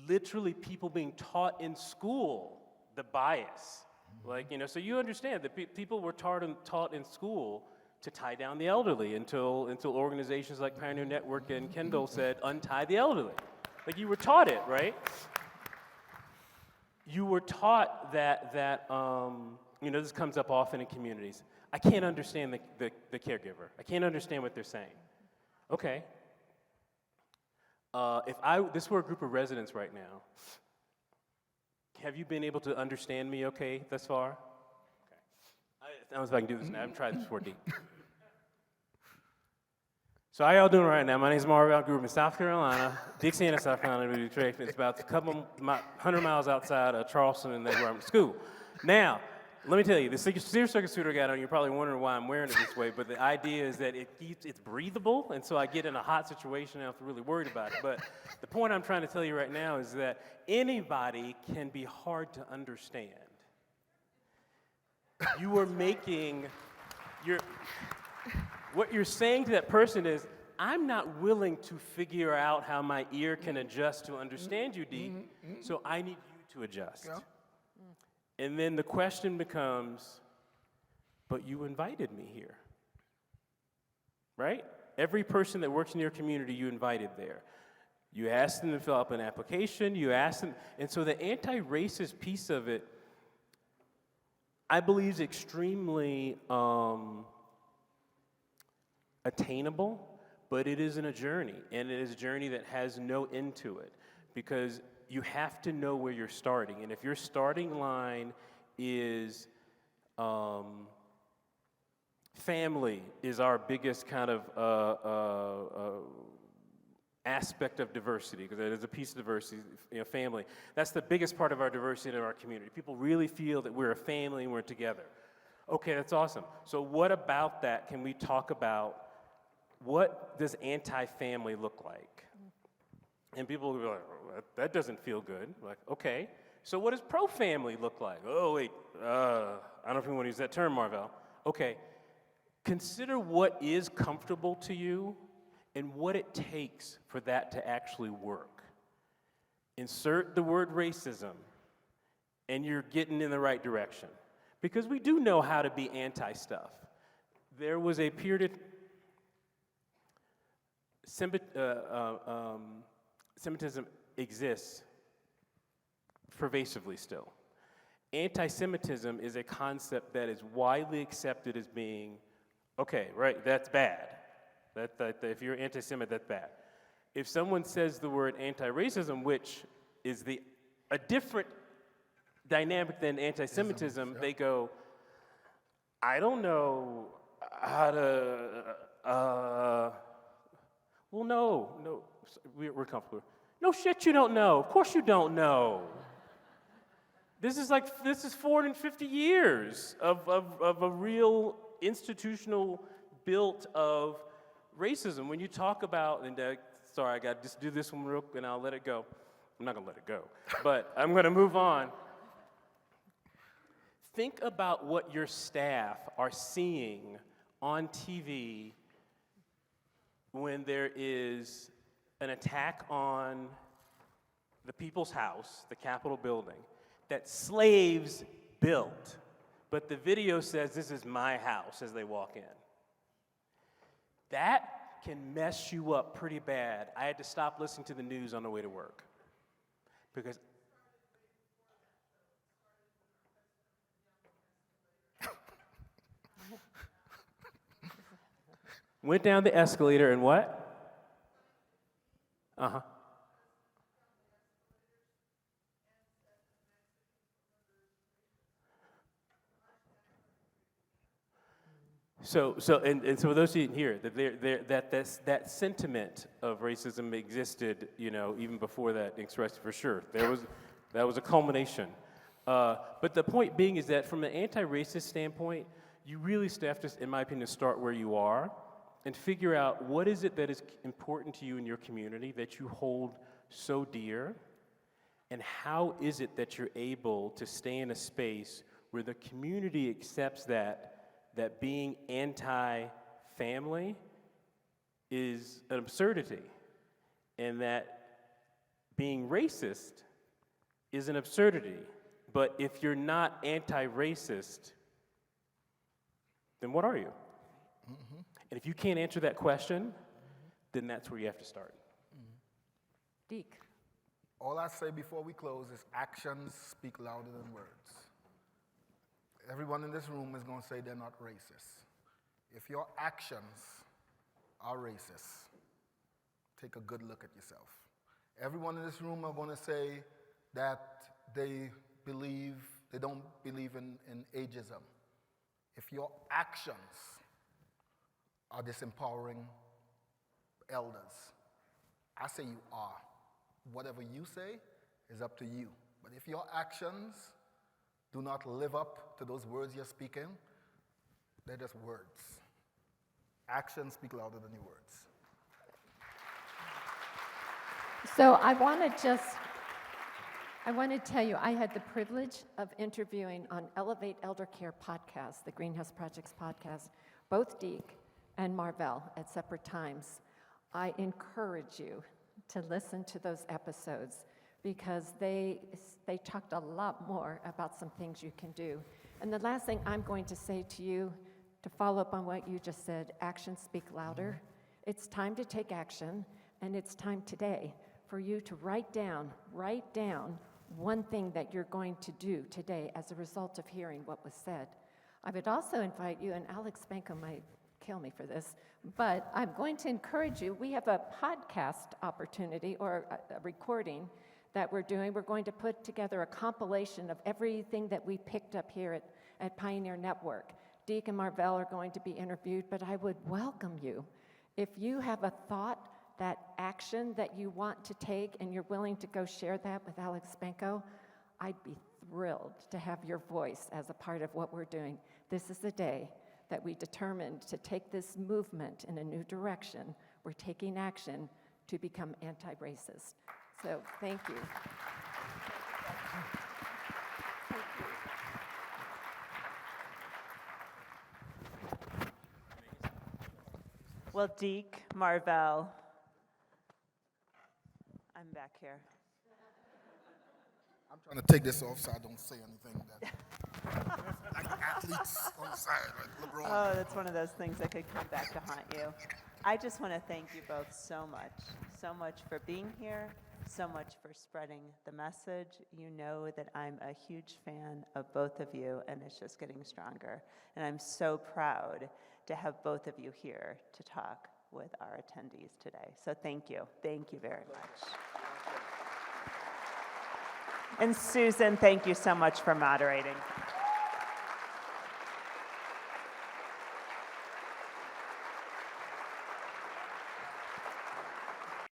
literally people being taught in school the bias. Like, you know, so you understand that people were taught in school to tie down the elderly until organizations like Pioneer Network and Kendall said, untie the elderly. Like, you were taught it, right? You were taught that you know, this comes up often in communities. I can't understand the caregiver. I can't understand what they're saying. Okay. If this were a group of residents right now, have you been able to understand me okay thus far? Okay. I don't know if I can do this now. I haven't tried this before, Deke. So how y'all doing right now? My name is Marvin. I grew up in South Carolina, Dixie, South Carolina. It's about a couple 100 miles outside of Charleston, and that's where I'm at school. Now, let me tell you, the Sears Circus suit I got on, you're probably wondering why I'm wearing it this way, but the idea is that it's breathable, and so I get in a hot situation and I feel really worried about it. But the point I'm trying to tell you right now is that anybody can be hard to understand. You are making what you're saying to that person is, I'm not willing to figure out how my ear can adjust to understand you, Deke, so I need you to adjust. Yeah. And then the question becomes, but you invited me here, right? Every person that works in your community, you invited there. You asked them to fill out an application, you asked them, and so the anti-racist piece of it, I believe, is extremely attainable, but it isn't a journey, and it is a journey that has no end to it, because you have to know where you're starting, and if your starting line is family is our biggest kind of aspect of diversity, because it is a piece of diversity, you know, family. That's the biggest part of our diversity in our community. People really feel that we're a family and we're together. Okay, that's awesome. So what about that can we talk about? What does anti-family look like? And people will be like, oh, that doesn't feel good. Like, okay, so what does pro-family look like? Oh, wait, I don't know if you want to use that term, Marvell. Okay, consider what is comfortable to you and what it takes for that to actually work. Insert the word racism, and you're getting in the right direction. Because we do know how to be anti-stuff. There was a period Semitism exists pervasively still. Anti-Semitism is a concept that is widely accepted as being, okay, right, that's bad. That if you're anti-Semite, that's bad. If someone says the word anti-racism, which is a different dynamic than anti-Semitism, they go, I don't know how to, well, no, we're comfortable. No shit, you don't know. Of course you don't know. This is 450 years of a real institutional built of racism. When you talk about, and sorry, I got to just do this one real quick and I'll let it go. I'm not going to let it go, but I'm going to move on. Think about what your staff are seeing on TV when there is an attack on the People's House, the Capitol building, that slaves built, but the video says, "This is my house," as they walk in. That can mess you up pretty bad. I had to stop listening to the news on the way to work because went down the escalator and what? Uh-huh. So for those who didn't hear, that sentiment of racism existed, even before that expressed for sure. That was a culmination. But the point being is that from an anti-racist standpoint, you really have to, in my opinion, start where you are and figure out what is it that is important to you in your community that you hold so dear, and how is it that you're able to stay in a space where the community accepts that being anti-family is an absurdity, and that being racist is an absurdity. But if you're not anti-racist, then what are you? Mm-hmm. And if you can't answer that question, then that's where you have to start. Deke. All I say before we close is actions speak louder than words. Everyone in this room is going to say they're not racist. If your actions are racist, take a good look at yourself. Everyone in this room are going to say that they don't believe in ageism. If your actions are disempowering elders, I say you are. Whatever you say is up to you. But if your actions do not live up to those words you're speaking, they're just words. Actions speak louder than your words. So I want to tell you, I had the privilege of interviewing on Elevate Elder Care podcast, the Greenhouse Project's podcast, both Deke and Marvell at separate times. I encourage you to listen to those episodes because they talked a lot more about some things you can do. And the last thing I'm going to say to you, to follow up on what you just said, actions speak louder. It's time to take action, and it's time today for you to write down one thing that you're going to do today as a result of hearing what was said. I would also invite you, and Alex Spanko might kill me for this, but I'm going to encourage you. We have a podcast opportunity or a recording that we're doing. We're going to put together a compilation of everything that we picked up here at Pioneer Network. Deke and Marvell are going to be interviewed, but I would welcome you. If you have a thought, that action that you want to take, and you're willing to go share that with Alex Spanko, I'd be thrilled to have your voice as a part of what we're doing. This is the day that we determined to take this movement in a new direction. We're taking action to become anti-racist. So thank you. Well, Deke, Marvell, I'm back here. I'm trying to take this off so I don't say anything that like athletes on the side, like LeBron. Oh, that's one of those things that could come back to haunt you. I just want to thank you both so much for being here, so much for spreading the message. You know that I'm a huge fan of both of you, and it's just getting stronger. And I'm so proud to have both of you here to talk with our attendees today. So thank you very much. And Susan, thank you so much for moderating.